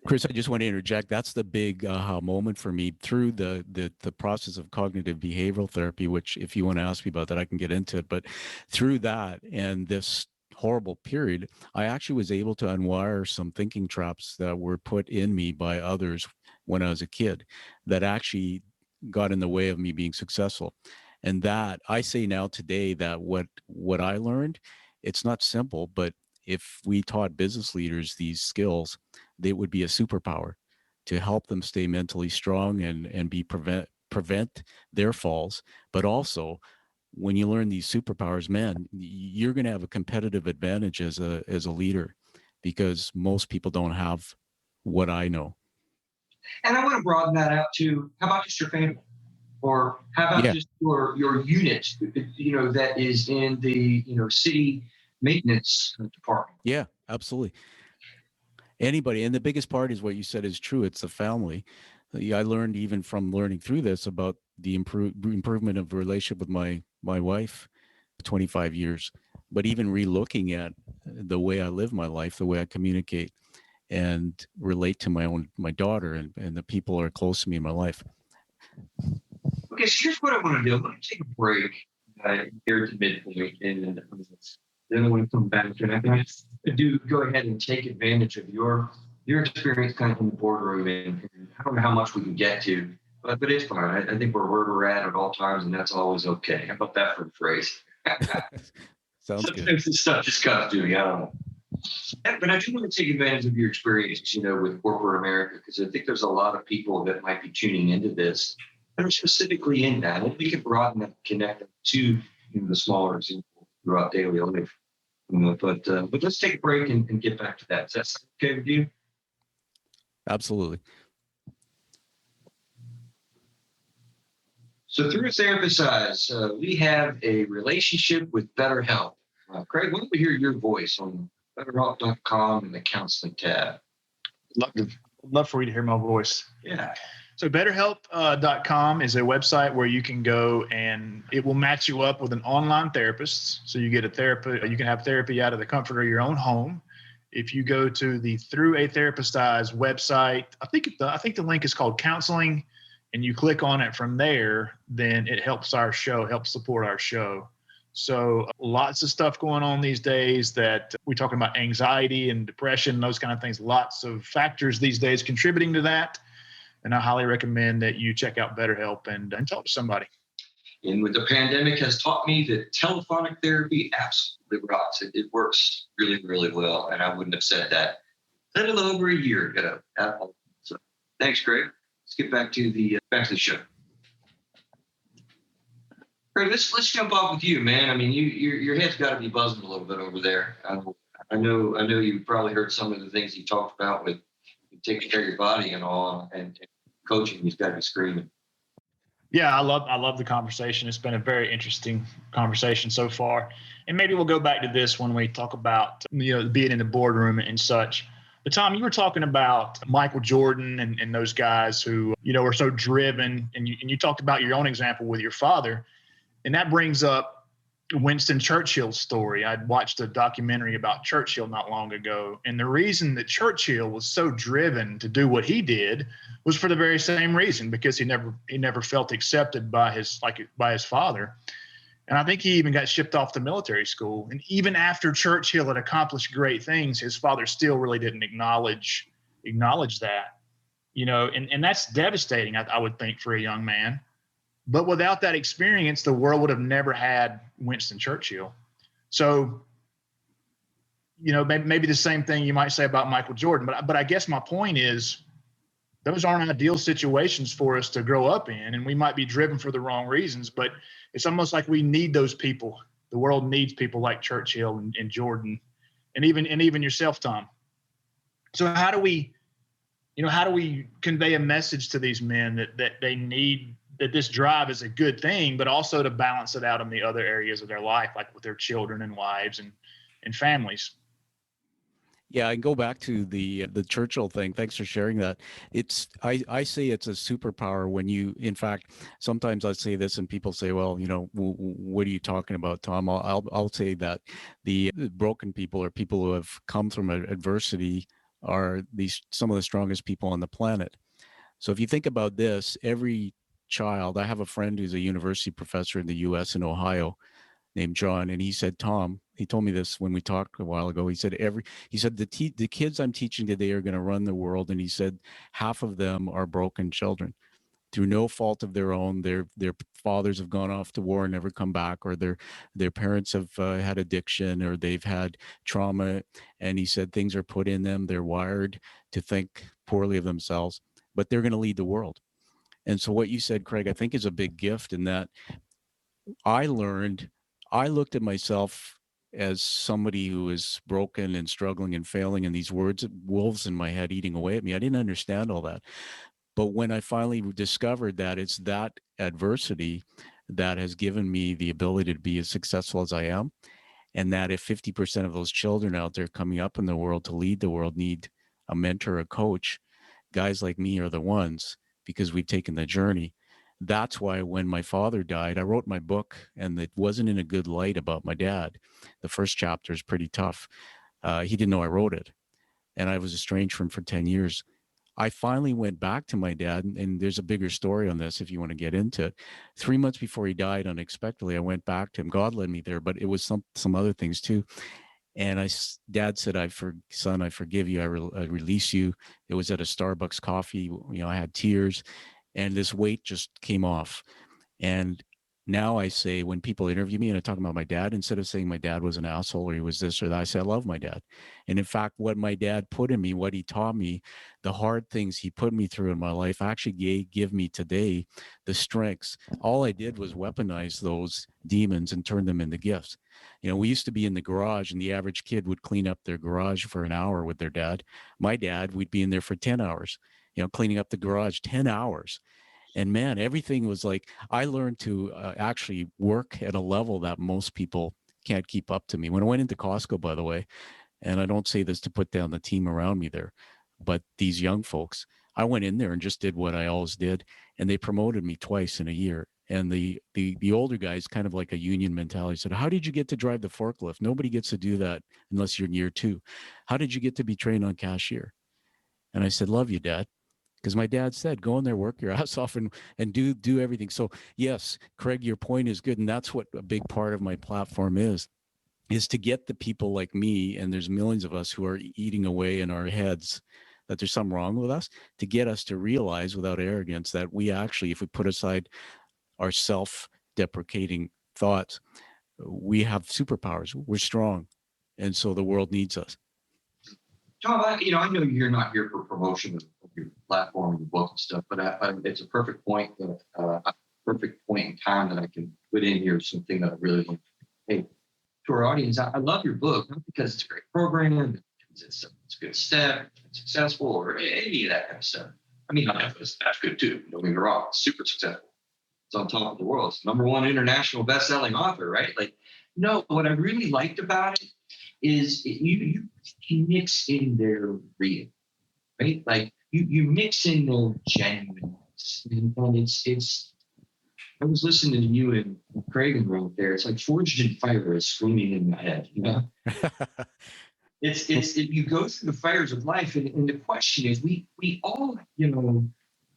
Chris, I just want to interject. That's the big aha moment for me through the process of cognitive behavioral therapy, which if you want to ask me about that, I can get into it. But through that and this horrible period, I actually was able to unwire some thinking traps that were put in me by others when I was a kid that actually got in the way of me being successful. And that I say now today that what I learned, it's not simple, but if we taught business leaders these skills, they would be a superpower to help them stay mentally strong and prevent their falls. But also, when you learn these superpowers, man, you're going to have a competitive advantage as a leader, because most people don't have what I know. And I want to broaden that out to, how about just your family? Or how about just your unit, that is in the, city maintenance department? Yeah, absolutely. Anybody. And the biggest part is what you said is true. It's the family. I learned even from learning through this about the improvement of relationship with my wife, 25 years, but even relooking at the way I live my life, the way I communicate and relate to my daughter and the people who are close to me in my life. Okay, so here's what I want to do. I'm going to take a break here at the midpoint, and then I want to come back and I'm going to go ahead and take advantage of your experience kind of in the boardroom, and I don't know how much we can get to, but it's fine. I think we're where we're at all times, and that's always okay. How about that for a phrase? Sounds good. Sometimes this stuff just comes to me. I don't know. But I do want to take advantage of your experience, with corporate America, because I think there's a lot of people that might be tuning into this that are specifically in that. And we can broaden that, connect them to the smaller example throughout daily life. But let's take a break and get back to that. Is that okay with you? Absolutely. So through Therapist's Eyes, we have a relationship with BetterHelp. Craig, why don't we hear your voice on BetterHelp.com and the counseling tab? Love for you to hear my voice. Yeah. So BetterHelp.com is a website where you can go and it will match you up with an online therapist. So you get a therapist, you can have therapy out of the comfort of your own home. If you go to the Through a Therapist's Eyes website, I think the link is called Counseling, and you click on it from there, then it helps support our show. So lots of stuff going on these days that we're talking about anxiety and depression, those kind of things, lots of factors these days contributing to that. And I highly recommend that you check out BetterHelp and talk to somebody. And with the pandemic has taught me that telephonic therapy absolutely rocks. It works really, really well. And I wouldn't have said that a little over a year ago. So thanks, Greg. Let's get back to the show. Greg, let's jump off with you, man. I mean, your head's got to be buzzing a little bit over there. I know you've probably heard some of the things you talked about with taking care of your body and all, and coaching. You've got to be screaming. Yeah, I love the conversation. It's been a very interesting conversation so far. And maybe we'll go back to this when we talk about, being in the boardroom and such. But Tom, you were talking about Michael Jordan and those guys who, are so driven. And you talked about your own example with your father. And that brings up Winston Churchill's story. I'd watched a documentary about Churchill not long ago. And the reason that Churchill was so driven to do what he did was for the very same reason, because he never felt accepted by his father. And I think he even got shipped off to military school. And even after Churchill had accomplished great things, his father still really didn't acknowledge that, and that's devastating, I would think, for a young man. But without that experience, the world would have never had Winston Churchill. So, maybe the same thing you might say about Michael Jordan. But I guess my point is, those aren't ideal situations for us to grow up in, and we might be driven for the wrong reasons. But it's almost like we need those people. The world needs people like Churchill and Jordan, and even yourself, Tom. So how do we convey a message to these men that they need, that this drive is a good thing, but also to balance it out in the other areas of their life, like with their children and wives and families? Yeah, I can go back to the Churchill thing. Thanks for sharing that. I say it's a superpower when you, in fact, sometimes I say this and people say, well, what are you talking about, Tom? I'll say that the broken people, or people who have come from adversity, are some of the strongest people on the planet. So if you think about this, every child, I have a friend who's a university professor in the US in Ohio named John, and he said, Tom, he told me this when we talked a while ago. He said the kids I'm teaching today are going to run the world, and he said half of them are broken children through no fault of their own. Their fathers have gone off to war and never come back, or their parents have had addiction, or they've had trauma. And he said things are put in them. They're wired to think poorly of themselves, but they're going to lead the world. And so what you said, Craig, I think is a big gift, in that I looked at myself as somebody who is broken and struggling and failing, and these wolves in my head eating away at me. I didn't understand all that. But when I finally discovered that it's that adversity that has given me the ability to be as successful as I am, and that if 50% of those children out there coming up in the world to lead the world need a mentor, a coach, guys like me are the ones, because we've taken the journey. That's why when my father died, I wrote my book, and it wasn't in a good light about my dad. The first chapter is pretty tough. He didn't know I wrote it, and I was estranged from him for 10 years. I finally went back to my dad, and there's a bigger story on this if you want to get into it. 3 months before he died unexpectedly, I went back to him. God led me there, but it was some other things too. And Dad said, son, I forgive you. I release you. It was at a Starbucks coffee. I had tears, and this weight just came off. And now I say, when people interview me and I talk about my dad, instead of saying my dad was an asshole or he was this or that, I say I love my dad. And in fact, what my dad put in me, what he taught me, the hard things he put me through in my life actually give me today the strengths. All I did was weaponize those demons and turn them into gifts. We used to be in the garage, and the average kid would clean up their garage for an hour with their dad. My dad, we'd be in there for 10 hours, cleaning up the garage 10 hours. And man, everything was like, I learned to actually work at a level that most people can't keep up to me. When I went into Costco, by the way, and I don't say this to put down the team around me there, but these young folks, I went in there and just did what I always did, and they promoted me twice in a year. And the older guys, kind of like a union mentality, said, "How did you get to drive the forklift? Nobody gets to do that unless you're in year 2. How did you get to be trained on cashier?" And I said, "Love you, Dad." Because my dad said, go in there, work your ass off, and do everything. So yes, Craig, your point is good. And that's what a big part of my platform is to get the people like me, and there's millions of us who are eating away in our heads that there's something wrong with us, to get us to realize without arrogance that we actually, if we put aside our self-deprecating thoughts, we have superpowers. We're strong. And so the world needs us. Tom, I know you're not here for promotion of your platform and your book and stuff, but it's a perfect point in time that I can put in here something that I really want. Hey, to our audience, I love your book, not because it's a great program, it's a good step, it's successful, or any of that kind of stuff. I mean, that's good too. Don't get me wrong, it's super successful. It's on top of the world. It's #1 international best-selling author, right? Like, no, what I really liked about it is you mix in their real, right? Like you mix in their genuineness, and it's. I was listening to you and Craig right there. It's like forged in fire is screaming in my head, It's you go through the fires of life, and the question is, we all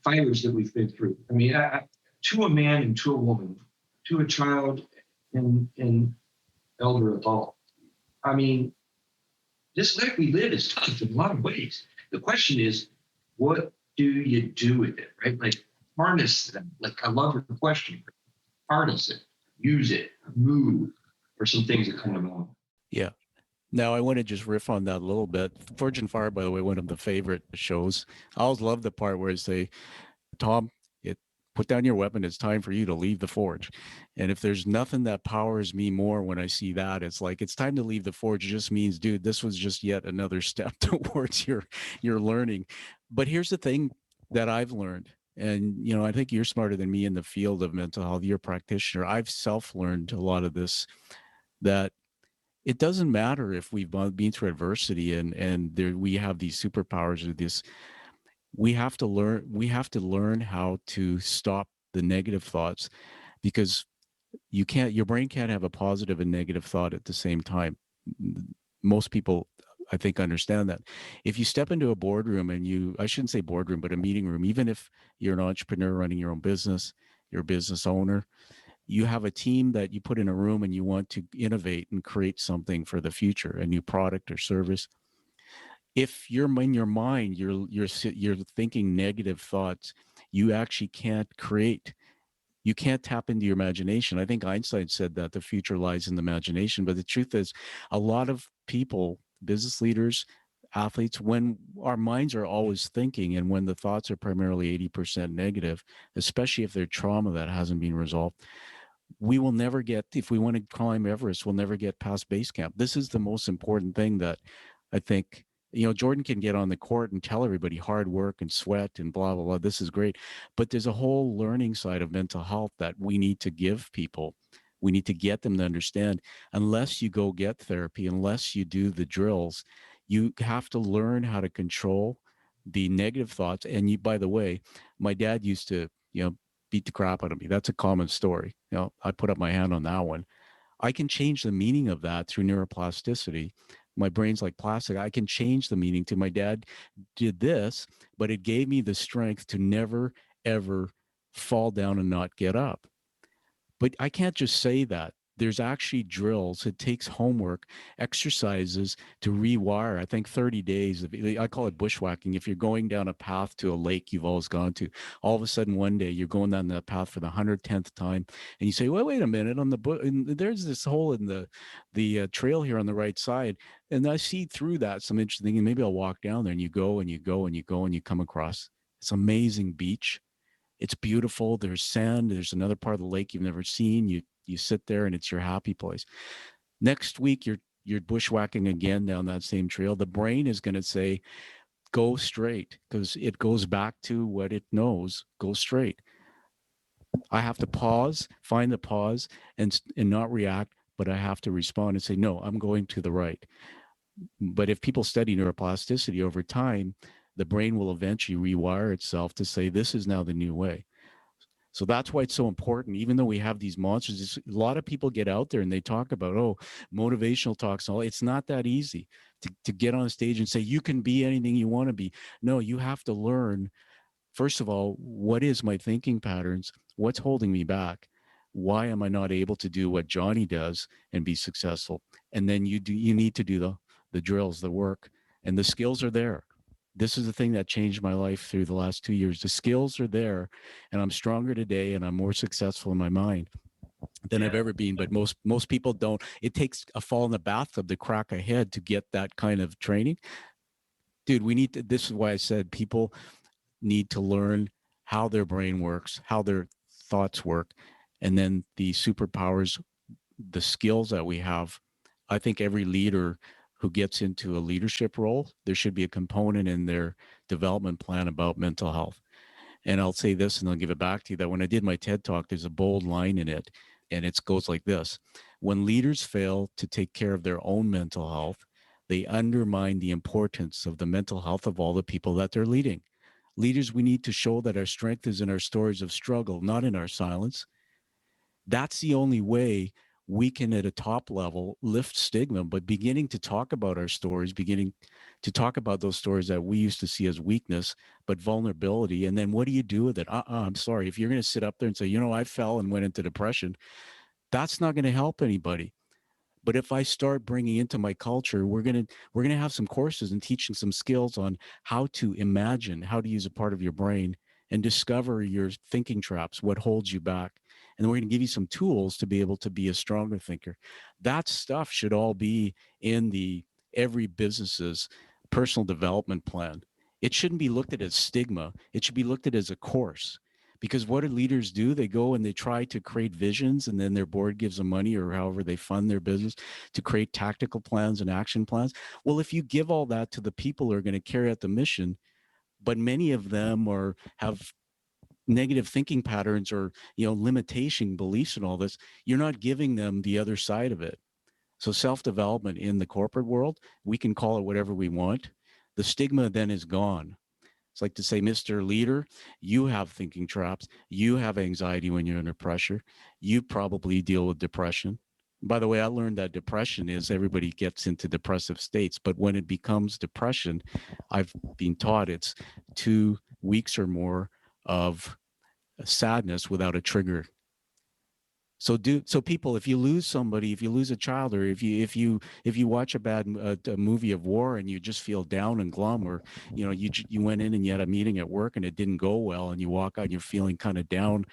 fires that we've been through. I mean, to a man and to a woman, to a child and elder adult. I mean, this life we live is tough in a lot of ways. The question is, what do you do with it, right? Like, harness them. Like, I love your question. Harness it, use it, move for some things that come along. Yeah. Now, I want to just riff on that a little bit. Forge and Fire, by the way, one of the favorite shows. I always love the part where they say, Tom, put down your weapon. It's time for you to leave the forge. And if there's nothing that powers me more when I see that, it's like, it's time to leave the forge. It just means, dude, this was just yet another step towards your learning. But here's the thing that I've learned. And, I think you're smarter than me in the field of mental health. You're a practitioner. I've self-learned a lot of this, that it doesn't matter if we've been through adversity and there, we have these superpowers or this. We have to learn how to stop the negative thoughts, because your brain can't have a positive and negative thought at the same time. Most people, I think, understand that. If you step into a boardroom and I shouldn't say boardroom, but a meeting room, even if you're an entrepreneur running your own business, you're a business owner, you have a team that you put in a room and you want to innovate and create something for the future, a new product or service. If you're in your mind, you're thinking negative thoughts, you actually can't create. You can't tap into your imagination. I think Einstein said that the future lies in the imagination. But the truth is, a lot of people, business leaders, athletes, when our minds are always thinking, and when the thoughts are primarily 80% negative, especially if they're trauma that hasn't been resolved, we will never get, if we want to climb Everest, we'll never get past base camp. This is the most important thing that I think, Jordan can get on the court and tell everybody hard work and sweat and blah, blah, blah. This is great. But there's a whole learning side of mental health that we need to give people. We need to get them to understand. Unless you go get therapy, unless you do the drills, you have to learn how to control the negative thoughts. And by the way, my dad used to, beat the crap out of me. That's a common story. I put up my hand on that one. I can change the meaning of that through neuroplasticity, My brain's like plastic. I can change the meaning to my dad did this, but it gave me the strength to never, ever fall down and not get up. But I can't just say that. There's actually drills. It takes homework, exercises to rewire. I think 30 days. I call it bushwhacking. If you're going down a path to a lake you've always gone to, all of a sudden one day you're going down that path for the 110th time, and you say, "Well, wait a minute. On there's this hole in the trail here on the right side, and I see through that some interesting thing. And maybe I'll walk down there." And you go and you go and you go and you come across this amazing beach. It's beautiful. There's sand. There's another part of the lake you've never seen. You sit there and it's your happy place. Next week you're bushwhacking again down that same trail. The brain is going to say, go straight, because it goes back to what it knows. Go straight. I have to pause, find the pause, and not react, but I have to respond and say, no, I'm going to the right. But if people study neuroplasticity over time, the brain will eventually rewire itself to say, this is now the new way. So that's why it's so important. Even though we have these monsters, a lot of people get out there and they talk about, oh, motivational talks. All it's not that easy to get on a stage and say, you can be anything you want to be. No, you have to learn, first of all, what is my thinking patterns? What's holding me back? Why am I not able to do what Johnny does and be successful? And then you need to do the drills, the work, and the skills are there. This is the thing that changed my life through the last 2 years. The skills are there, and I'm stronger today, and I'm more successful in my mind than I've ever been. But most people don't. It takes a fall in the bathtub to crack a head to get that kind of training. Dude, we need to, this is why I said people need to learn how their brain works, how their thoughts work, and then the superpowers, the skills that we have. I think every leader who gets into a leadership role, there should be a component in their development plan about mental health. And I'll say this and I'll give it back to you, that when I did my TED Talk, there's a bold line in it, and it goes like this. When leaders fail to take care of their own mental health, they undermine the importance of the mental health of all the people that they're leading. Leaders, we need to show that our strength is in our stories of struggle, not in our silence. That's the only way we can, at a top level, lift stigma, but beginning to talk about our stories, beginning to talk about those stories that we used to see as weakness, but vulnerability. And then what do you do with it? I'm sorry. If you're going to sit up there and say, I fell and went into depression, that's not going to help anybody. But if I start bringing into my culture, we're going to have some courses and teaching some skills on how to imagine, how to use a part of your brain and discover your thinking traps, what holds you back. And we're going to give you some tools to be able to be a stronger thinker. That stuff should all be in every business's personal development plan. It shouldn't be looked at as stigma. It should be looked at as a course. Because what do leaders do? They go and they try to create visions, and then their board gives them money or however they fund their business to create tactical plans and action plans. Well, if you give all that to the people who are going to carry out the mission, but many of them have negative thinking patterns or limitation beliefs and all this, you're not giving them the other side of it. So self-development in the corporate world, we can call it whatever we want. The stigma then is gone. It's like to say, Mr. Leader, you have thinking traps. You have anxiety when you're under pressure. You probably deal with depression. By the way, I learned that depression is everybody gets into depressive states, but when it becomes depression, I've been taught it's 2 weeks or more of sadness without a trigger. So people, if you lose somebody, if you lose a child, or if you watch a bad a movie of war and you just feel down and glum, or you went in and you had a meeting at work and it didn't go well, and you walk out and you're feeling kind of down,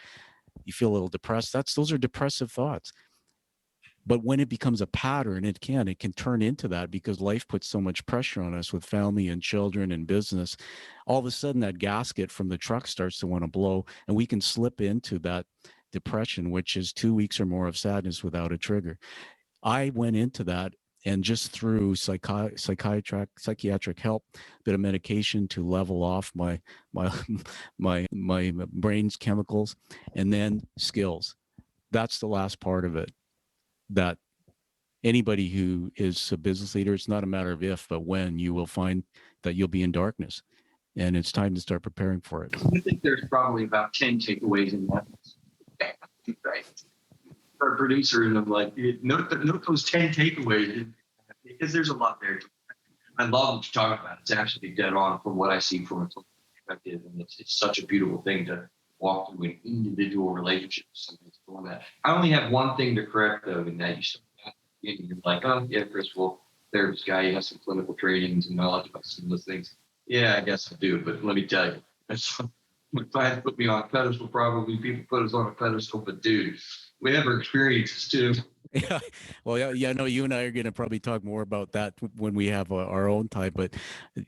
you feel a little depressed. Those are depressive thoughts. But when it becomes a pattern, it can turn into that, because life puts so much pressure on us with family and children and business. All of a sudden, that gasket from the truck starts to want to blow, and we can slip into that depression, which is 2 weeks or more of sadness without a trigger. I went into that, and just through psychiatric help, a bit of medication to level off my brain's chemicals, and then skills. That's the last part of it. That anybody who is a business leader, it's not a matter of if, but when, you will find that you'll be in darkness, and it's time to start preparing for it. I think there's probably about 10 takeaways in that. Right. For a producer, and I'm like, note those 10 takeaways. because there's a lot there. I love what you're talking about. It's actually dead on from what I see from a total perspective, and it's such a beautiful thing to walk through an individual relationship with somebody doing that. I only have one thing to correct though, in that you're like, oh yeah, Chris, well, there's this guy, he has some clinical trainings and knowledge about some of those things. Yeah, I guess I do, but let me tell you, my clients put me on a pedestal, probably people put us on a pedestal, but dude, we have our experiences too. Yeah, well, yeah, no, you and I are going to probably talk more about that when we have our own time. But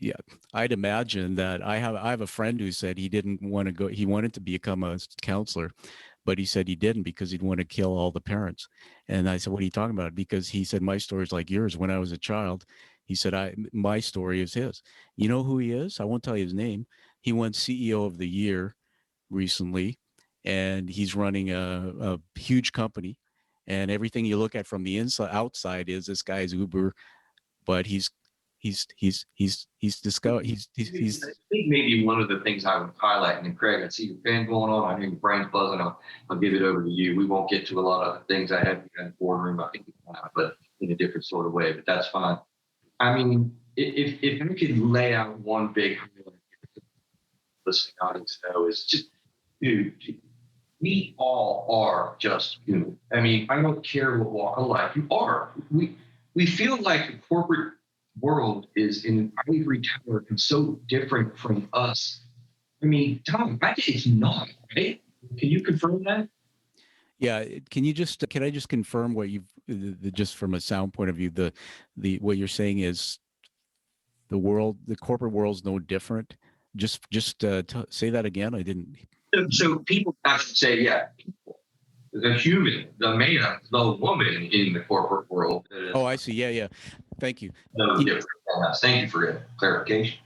yeah, I'd imagine that I have a friend who said he didn't want to go. He wanted to become a counselor, but he said he didn't because he'd want to kill all the parents. And I said, "What are you talking about?" Because he said my story is like yours. When I was a child, he said my story is his. You know who he is? I won't tell you his name. He won CEO of the year recently, and he's running a huge company. And everything you look at from the inside outside is this guy's Uber, but he's discovered he's I think maybe one of the things I would highlight, and Craig, I see your fan going on. I hear your brain's buzzing. I'll give it over to you. We won't get to a lot of things I have in the boardroom, I think, but in a different sort of way. But that's fine. I mean, if I could lay out one big highlight listening audience know is just, dude, we all are just human. I mean, I don't care what walk of life you are. We feel like the corporate world is in an ivory tower and so different from us. I mean, Tom, I think it's not, right? Can you confirm that? Yeah, can I just confirm what you've just from a sound point of view, the what you're saying is the corporate world's no different. Just say that again. I didn't. So people actually say, yeah, people, the human, the man, the woman in the corporate world. Oh, I see. Yeah. Thank you. No different. Thank you for the clarification.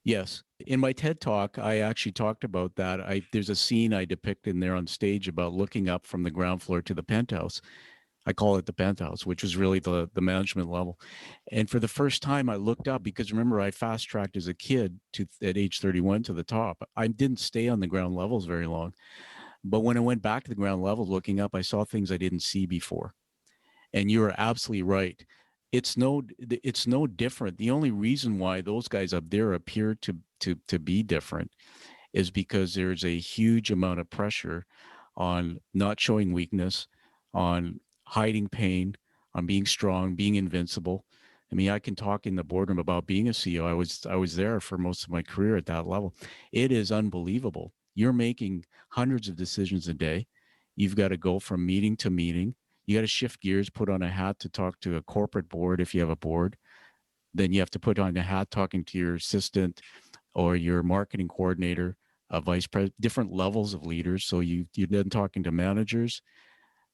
Yes. In my TED talk, I actually talked about that. There's a scene I depict in there on stage about looking up from the ground floor to the penthouse. I call it the penthouse, which was really the management level. And for the first time, I looked up because remember, I fast tracked as a kid at age 31 to the top. I didn't stay on the ground levels very long. But when I went back to the ground level looking up, I saw things I didn't see before. And you are absolutely right. It's no different. The only reason why those guys up there appear to be different is because there's a huge amount of pressure on not showing weakness, on hiding pain, on being strong, being invincible. I mean, I can talk in the boardroom about being a CEO. I was there for most of my career at that level. It is unbelievable. You're making hundreds of decisions a day. You've got to go from meeting to meeting. You got to shift gears, put on a hat to talk to a corporate board if you have a board. Then you have to put on a hat talking to your assistant or your marketing coordinator, a vice president, different levels of leaders. So you're then talking to managers.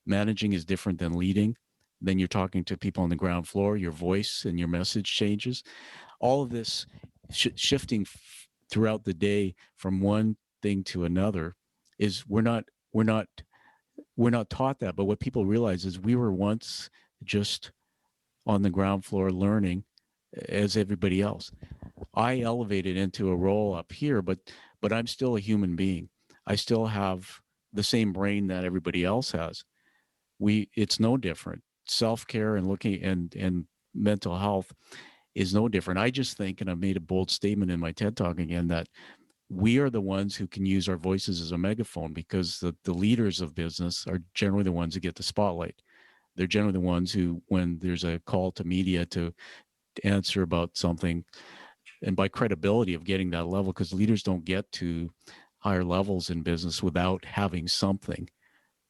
Managing is different than leading. Then you're talking to people on the ground floor. Your voice and your message changes. All of this shifting throughout the day from one thing to another is we're not taught that. But what people realize is we were once just on the ground floor learning as everybody else. I elevated into a role up here, but I'm still a human being. I still have the same brain that everybody else has. It's no different. Self-care and looking and mental health is no different. I just think, and I've made a bold statement in my TED Talk again, that we are the ones who can use our voices as a megaphone because the leaders of business are generally the ones who get the spotlight. They're generally the ones who, when there's a call to media to answer about something, and by credibility of getting that level, because leaders don't get to higher levels in business without having something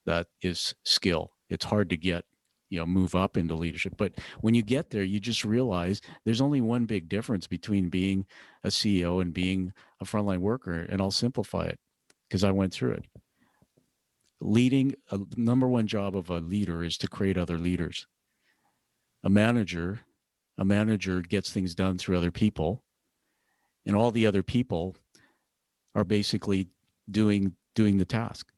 that is skill. It's hard to get, move up into leadership. But when you get there, you just realize there's only one big difference between being a CEO and being a frontline worker. And I'll simplify it because I went through it. Leading, a number one job of a leader is to create other leaders. A manager gets things done through other people, and all the other people are basically doing the task.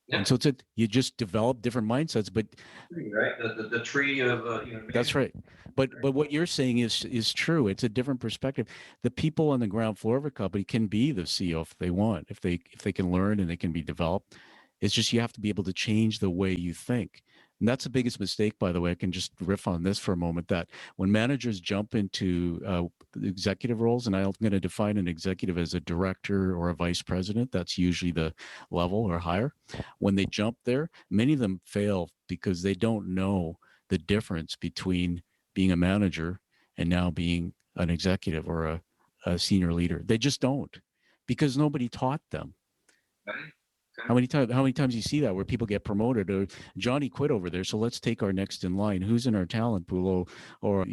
Yeah. And so you just develop different mindsets, but right, the tree of that's right. But what you're saying is true. It's a different perspective. The people on the ground floor of a company can be the CEO if they want, if they can learn and they can be developed. It's just you have to be able to change the way you think. And that's the biggest mistake, by the way. I can just riff on this for a moment, that when managers jump into executive roles, and I'm going to define an executive as a director or a vice president, that's usually the level or higher. When they jump there, many of them fail because they don't know the difference between being a manager and now being an executive or a senior leader. They just don't, because nobody taught them. How many times you see that where people get promoted, or Johnny quit over there, so let's take our next in line. Who's in our talent pool? Or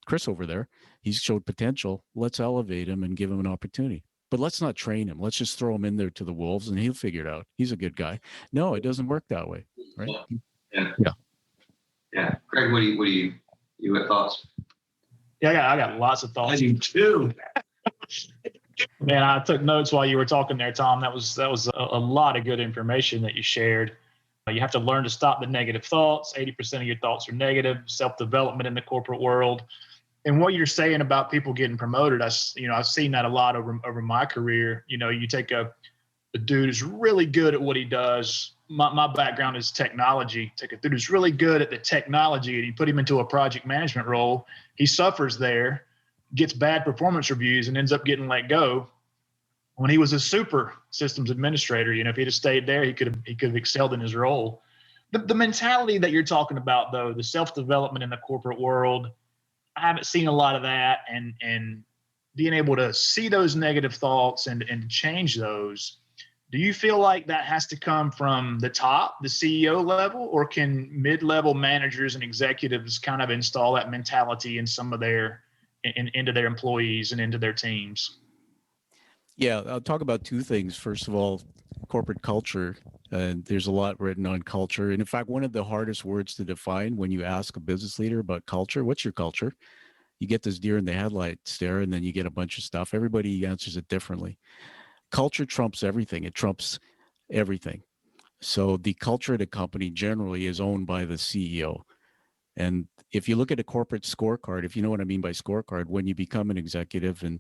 Chris over there, he's showed potential. Let's elevate him and give him an opportunity. But let's not train him. Let's just throw him in there to the wolves and he'll figure it out. He's a good guy. No, it doesn't work that way, right? Yeah. Greg, what do you have thoughts? Yeah, I got lots of thoughts. I do too. Man, I took notes while you were talking there, Tom. That was a lot of good information that you shared. You have to learn to stop the negative thoughts. 80% of your thoughts are negative. Self-development in the corporate world, and what you're saying about people getting promoted, I've seen that a lot over my career. You take a dude who's really good at what he does. My background is technology. Take a dude who's really good at the technology, and you put him into a project management role. He suffers there, gets bad performance reviews, and ends up getting let go. When he was a super systems administrator, if he'd have stayed there, he could have excelled in his role. The mentality that you're talking about, though, the self-development in the corporate world, I haven't seen a lot of that, and being able to see those negative thoughts and change those. Do you feel like that has to come from the top, the CEO level, or can mid-level managers and executives kind of install that mentality in some of into their employees and into their teams? Yeah, I'll talk about two things. First of all, corporate culture. There's a lot written on culture. And in fact, one of the hardest words to define when you ask a business leader about culture, what's your culture? You get this deer in the headlight stare, and then you get a bunch of stuff. Everybody answers it differently. Culture trumps everything. It trumps everything. So the culture of the company generally is owned by the CEO. And if you look at a corporate scorecard, if you know what I mean by scorecard, when you become an executive, and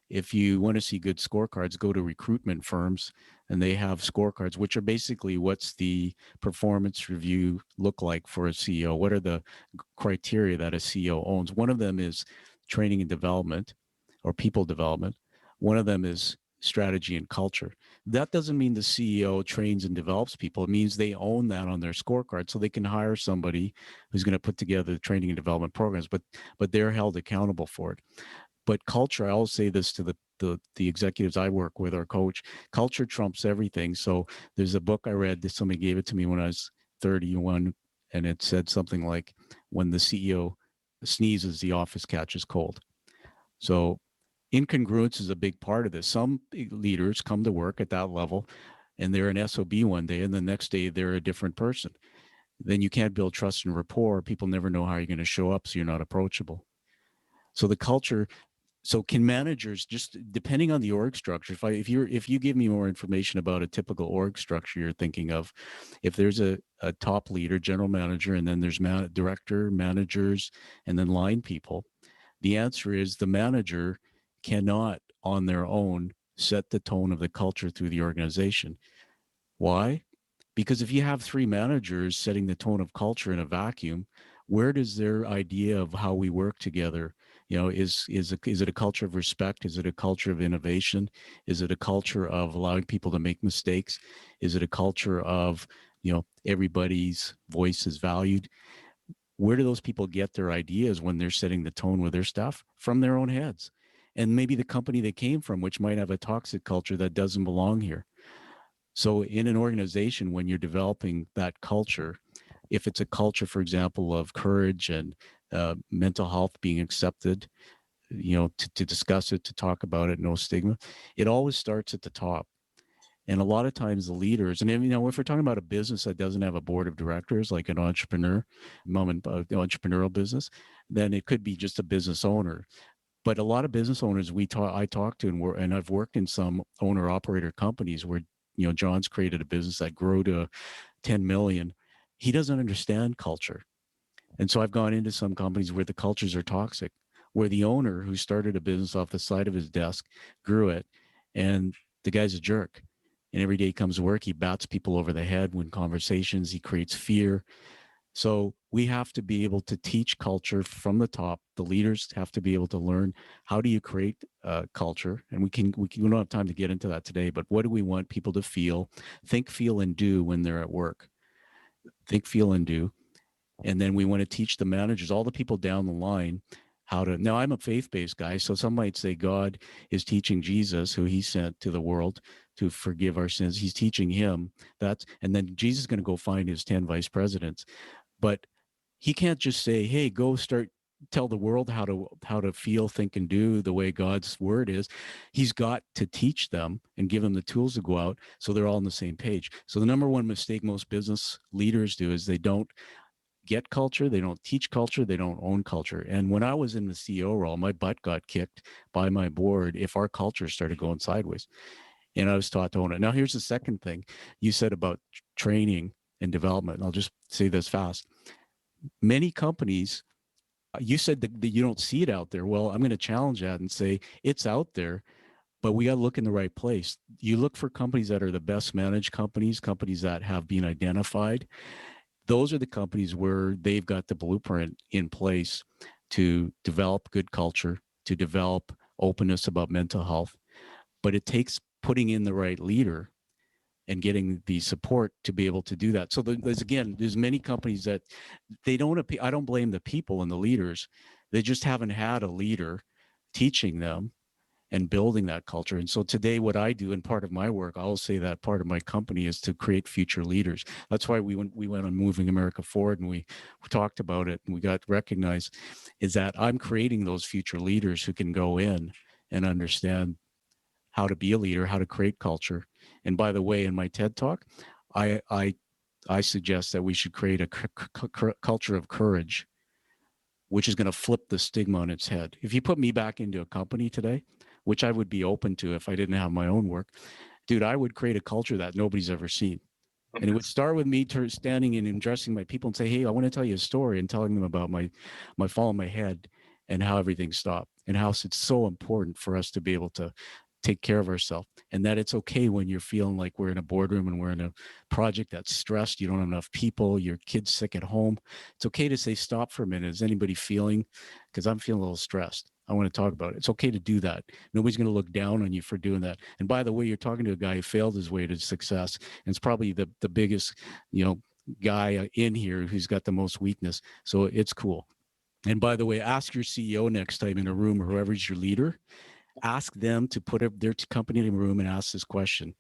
if you want to see good scorecards, go to recruitment firms, and they have scorecards, which are basically what's the performance review look like for a CEO? What are the criteria that a CEO owns? One of them is training and development or people development. One of them is strategy and culture. That doesn't mean the CEO trains and develops people. It means they own that on their scorecard, so they can hire somebody who's going to put together the training and development programs, but they're held accountable for it. But culture, I always say this to the executives I work with or coach, culture trumps everything. So there's a book I read that somebody gave it to me when I was 31, and it said something like, when the CEO sneezes, the office catches cold. So incongruence is a big part of this. Some leaders come to work at that level and they're an SOB one day, and the next day they're a different person. Then you can't build trust and rapport. People never know how you're going to show up, so you're not approachable. So the culture. So can managers, just depending on the org structure, if you give me more information about a typical org structure you're thinking of, if there's a top leader, general manager, and then there's director, managers, and then line people, the answer is the manager cannot on their own set the tone of the culture through the organization. Why? Because if you have three managers setting the tone of culture in a vacuum, where does their idea of how we work together, is it a culture of respect? Is it a culture of innovation? Is it a culture of allowing people to make mistakes? Is it a culture of, everybody's voice is valued? Where do those people get their ideas when they're setting the tone with their stuff? From their own heads. And maybe the company they came from, which might have a toxic culture that doesn't belong here. So in an organization, when you're developing that culture, if it's a culture, for example, of courage and mental health being accepted, to discuss it, to talk about it, no stigma, it always starts at the top. And a lot of times the leaders, and if we're talking about a business that doesn't have a board of directors, like an entrepreneur, entrepreneurial business, then it could be just a business owner. But a lot of business owners I talk to, and I've worked in some owner operator companies where, John's created a business that grew to 10 million. He doesn't understand culture. And so I've gone into some companies where the cultures are toxic, where the owner who started a business off the side of his desk grew it, and the guy's a jerk. And every day he comes to work, he bats people over the head when conversations, he creates fear. So we have to be able to teach culture from the top. The leaders have to be able to learn, how do you create culture? And we don't have time to get into that today, but what do we want people to feel, think, feel, and do when they're at work? Think, feel, and do. And then we want to teach the managers, all the people down the line, how to. Now, I'm a faith-based guy, so some might say God is teaching Jesus, who he sent to the world to forgive our sins. He's teaching him that, and then Jesus is going to go find his 10 vice presidents. But he can't just say, hey, go start, tell the world how to feel, think, and do the way God's word is. He's got to teach them and give them the tools to go out so they're all on the same page. So the number one mistake most business leaders do is they don't get culture, they don't teach culture, they don't own culture. And when I was in the CEO role, my butt got kicked by my board if our culture started going sideways. And I was taught to own it. Now, here's the second thing you said about training and development. I'll just say this fast. Many companies, you said that you don't see it out there. Well, I'm going to challenge that and say it's out there, but we got to look in the right place. You look for companies that are the best managed companies, companies that have been identified. Those are the companies where they've got the blueprint in place to develop good culture, to develop openness about mental health. But it takes putting in the right leader and getting the support to be able to do that. So there's many companies that they don't appeal. I don't blame the people and the leaders. They just haven't had a leader teaching them and building that culture. And so today what I do, and part of my work, I'll say that part of my company is to create future leaders. That's why we went on Moving America Forward, and we talked about it and we got recognized, is that I'm creating those future leaders who can go in and understand how to be a leader, how to create culture. And by the way, in my TED Talk, I suggest that we should create a culture of courage, which is going to flip the stigma on its head. If you put me back into a company today, which I would be open to if I didn't have my own work, dude, I would create a culture that nobody's ever seen. And it would start with me standing and addressing my people and say, hey, I want to tell you a story, and telling them about my fall on my head and how everything stopped, and how it's so important for us to be able to take care of ourselves, and that it's okay when you're feeling like we're in a boardroom and we're in a project that's stressed, you don't have enough people, your kid's sick at home. It's okay to say, stop for a minute. Is anybody feeling, because I'm feeling a little stressed, I want to talk about it. It's okay to do that. Nobody's going to look down on you for doing that. And by the way, you're talking to a guy who failed his way to success, and it's probably the biggest, guy in here who's got the most weakness. So it's cool. And by the way, ask your CEO next time in a room, or whoever's your leader, ask them to put their company in a room and ask this question.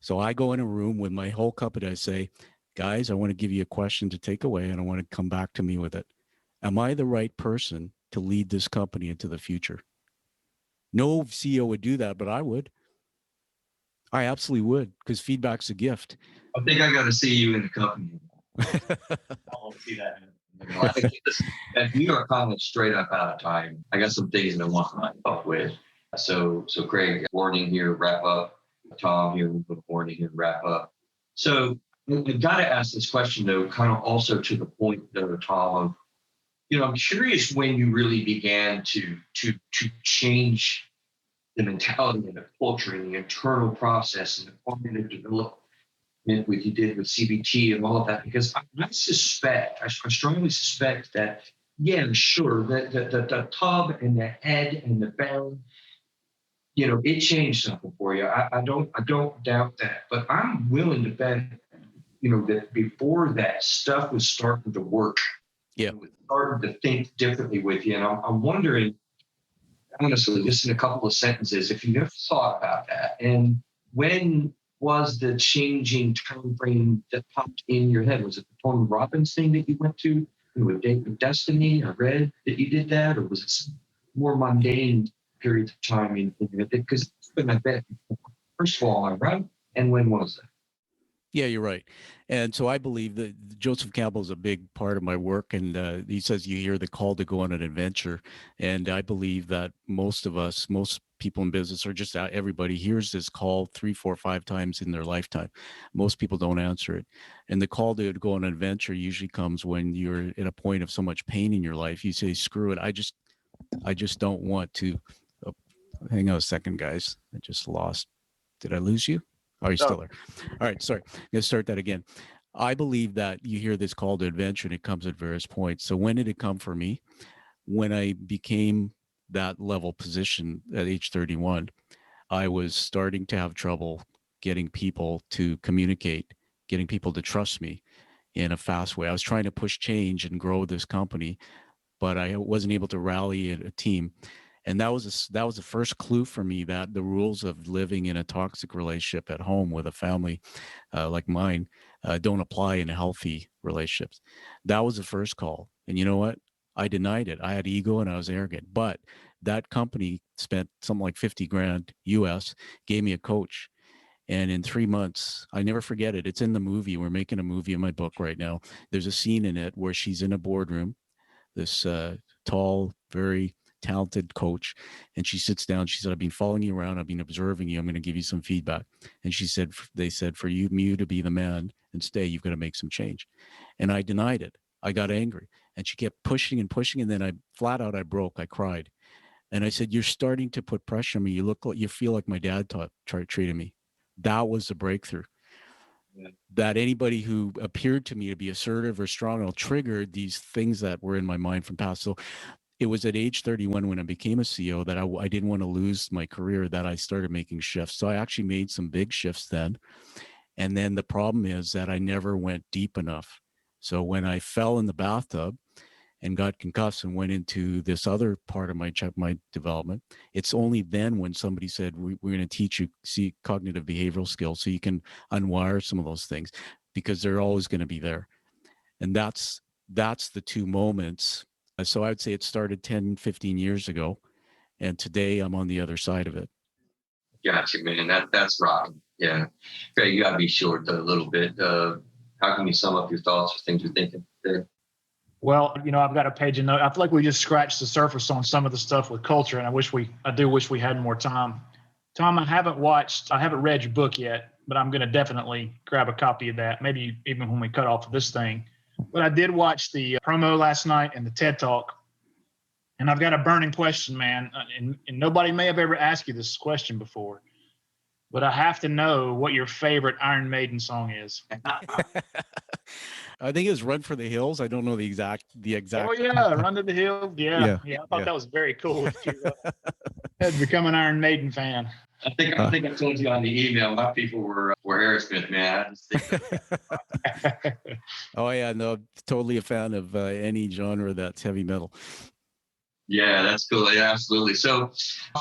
So I go in a room with my whole company. I say, guys, I want to give you a question to take away, and I want to come back to me with it. Am I the right person to lead this company into the future? No CEO would do that, but I would. I absolutely would, because feedback's a gift. I think I got to see you in the company. I want to see that. I think if you are calling straight up out of time, I got some things that I want to wrap up with. So Craig, warning here, wrap up. Tom here, warning here, wrap up. So I've got to ask this question though, kind of also to the point though, Tom, of, I'm curious when you really began to change the mentality and the culture and the internal process and the cognitive development what you did with CBT and all of that, because I strongly suspect that, yeah, sure, the tub and the head and the bell, it changed something for you. I don't doubt that, but I'm willing to bet, that before that stuff was starting to work, yeah, was starting to think differently with you. And I'm wondering, honestly, just in a couple of sentences, if you ever thought about that, and when was the changing time frame that popped in your head? Was it the Tony Robbins thing that you went to with Destiny or Red that you did that, or was it some more mundane periods of time in it? Because it's been, I bet, first of all, am I right? And when was that? Yeah, you're right. And so I believe that Joseph Campbell is a big part of my work. And he says you hear the call to go on an adventure. And I believe that most people in business, or just everybody, hears this call 3, 4, 5 times in their lifetime. Most people don't answer it. And the call to go on an adventure usually comes when you're at a point of so much pain in your life. You say, screw it. I just don't want to. Oh, hang on a second, guys. I just lost. Did I lose you? Oh, you're still there. All right, sorry. I'm going to start that again. I believe that you hear this call to adventure and it comes at various points. So when did it come for me? When I became that level position at age 31, I was starting to have trouble getting people to communicate, getting people to trust me in a fast way. I was trying to push change and grow this company, but I wasn't able to rally a team. And that was the first clue for me that the rules of living in a toxic relationship at home with a family like mine don't apply in healthy relationships. That was the first call. And you know what? I denied it. I had ego and I was arrogant. But that company spent something like 50 grand US, gave me a coach. And in 3 months, I never forget it. It's in the movie. We're making a movie in my book right now. There's a scene in it where she's in a boardroom, this tall, very talented coach. And she sits down. She said, I've been following you around. I've been observing you. I'm going to give you some feedback. And she said, they said, for you to be the man and stay, you've got to make some change. And I denied it. I got angry. And she kept pushing and pushing. And then I broke. I cried. And I said, you're starting to put pressure on me. You feel like my dad treated me. That was the breakthrough. Yeah. That anybody who appeared to me to be assertive or strong, triggered these things that were in my mind from past. So it was at age 31 when I became a CEO that I didn't want to lose my career, that I started making shifts. So I actually made some big shifts then. And then the problem is that I never went deep enough. So when I fell in the bathtub and got concussed and went into this other part of my development, it's only then when somebody said, we're going to teach you cognitive behavioral skills so you can unwire some of those things, because they're always going to be there. And that's the two moments. So I would say it started 10, 15 years ago. And today I'm on the other side of it. Gotcha, man. That's rocking. Yeah. Okay, you got to be short a little bit. How can you sum up your thoughts or things you're thinking there? Well, I've got a page of notes. I feel like we just scratched the surface on some of the stuff with culture, and I do wish we had more time. Tom, I haven't read your book yet, but I'm going to definitely grab a copy of that, maybe even when we cut off of this thing. But I did watch the promo last night and the TED Talk, and I've got a burning question, man. And nobody may have ever asked you this question before, but I have to know what your favorite Iron Maiden song is. I think it's Run for the Hills. I don't know the exact. Oh yeah, Run to the Hills. Yeah. I thought that was very cool. That you had become an Iron Maiden fan. I think I told you on the email. My people were Aerosmith, man. I just think Oh yeah, no, totally a fan of any genre that's heavy metal. Yeah, that's cool. Yeah, absolutely. So,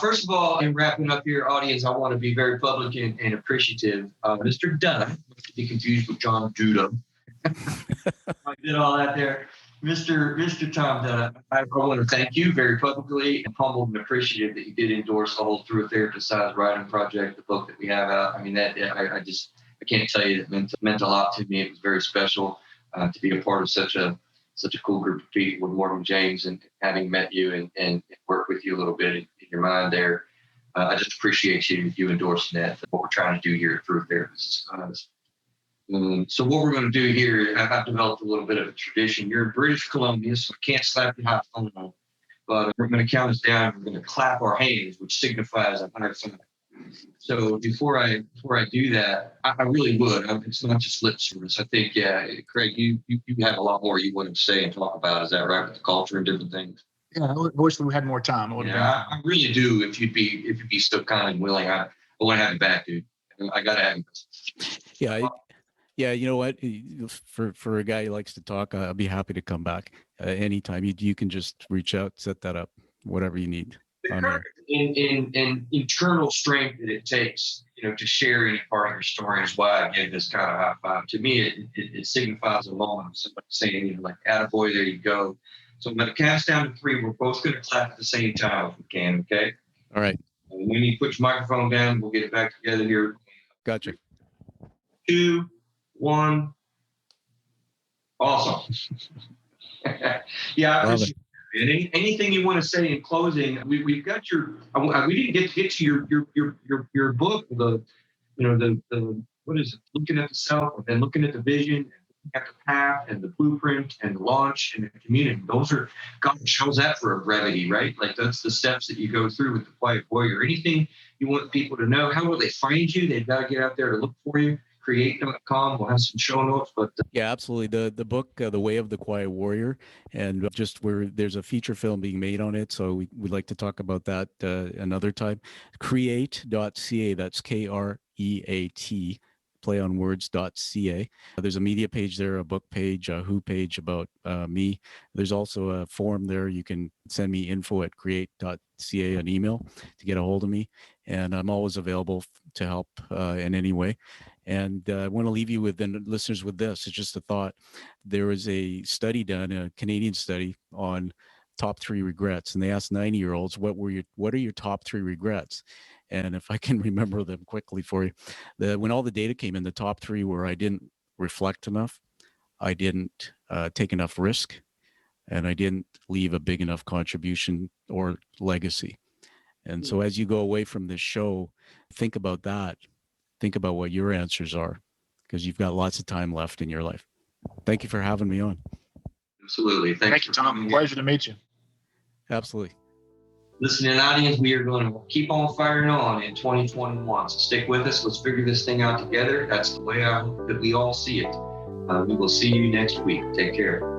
first of all, in wrapping up your audience, I want to be very public and appreciative. Mr. Dutta, not to be confused with Tom Dutta. I did all that there. Mr. Tom Dutta, I want to thank you very publicly and humbled and appreciative that you did endorse the whole Through a Therapist Size Writing Project, the book that we have out. I mean, I can't tell you, it meant a lot to me. It was very special to be a part of such a cool group of people with Morgan James, and having met you and worked with you a little bit in your mind there. I just appreciate you endorsing that, what we're trying to do here at Through Therapists. So what we're going to do here, I've developed a little bit of a tradition. You're in British Columbia, so I can't slap your high phone on, but we're going to count us down. We're going to clap our hands, which signifies a high five. So before I do that, I really would. It's not just lip service. I think, Craig, you have a lot more you want to say and talk about. Is that right, with the culture and different things? Yeah, I wish we had more time. I really do. If you'd be so kind and willing, I want to have you back, dude. I got to have you. Yeah, you know what? For a guy who likes to talk, I'll be happy to come back anytime. You can just reach out, set that up, whatever you need. In internal strength that it takes, to share any part of your story is why I give this kind of high five. To me, it signifies a moment. Somebody saying, like, attaboy, there you go. So I'm going to count down to 3. We're both going to clap at the same time if we can, okay? All right. When you put your microphone down, we'll get it back together here. Gotcha. 2, 1. Awesome. Yeah, I appreciate it. Anything you want to say in closing? We've got your. We didn't get to your book. The what is it? Looking at the self, and then looking at the vision, and looking at the path, and the blueprint, and the launch, and the community. Those are, God shows that for a brevity, right? Like, that's the steps that you go through with the Quiet Warrior. Anything you want people to know? How will they find you? They've got to get out there to look for you. create.com. We'll have some show notes, but Yeah, absolutely. The book, The Way of the Quiet Warrior, and just where there's a feature film being made on it. So we'd like to talk about that another time. Create.ca, that's KREAT, playonwords.ca. There's a media page there, a book page, a who page about me. There's also a form there. You can send me info@create.ca, an email to get a hold of me. And I'm always available to help in any way. And I want to leave you with, and listeners, with this. It's just a thought. There was a study done, a Canadian study, on top 3 regrets, and they asked 90-year-olds, what are your top 3 regrets? And if I can remember them quickly for you, when all the data came in, the top 3 were: I didn't reflect enough, I didn't take enough risk, and I didn't leave a big enough contribution or legacy. And so as you go away from this show, think about that. Think about what your answers are, because you've got lots of time left in your life. Thank you for having me on. absolutely. Thank you, Tom. Pleasure to meet you. Absolutely. Listening audience, we are going to keep on firing on in 2021. So stick with us. Let's figure this thing out together. That's the way I hope that we all see it. We will see you next week. Take care.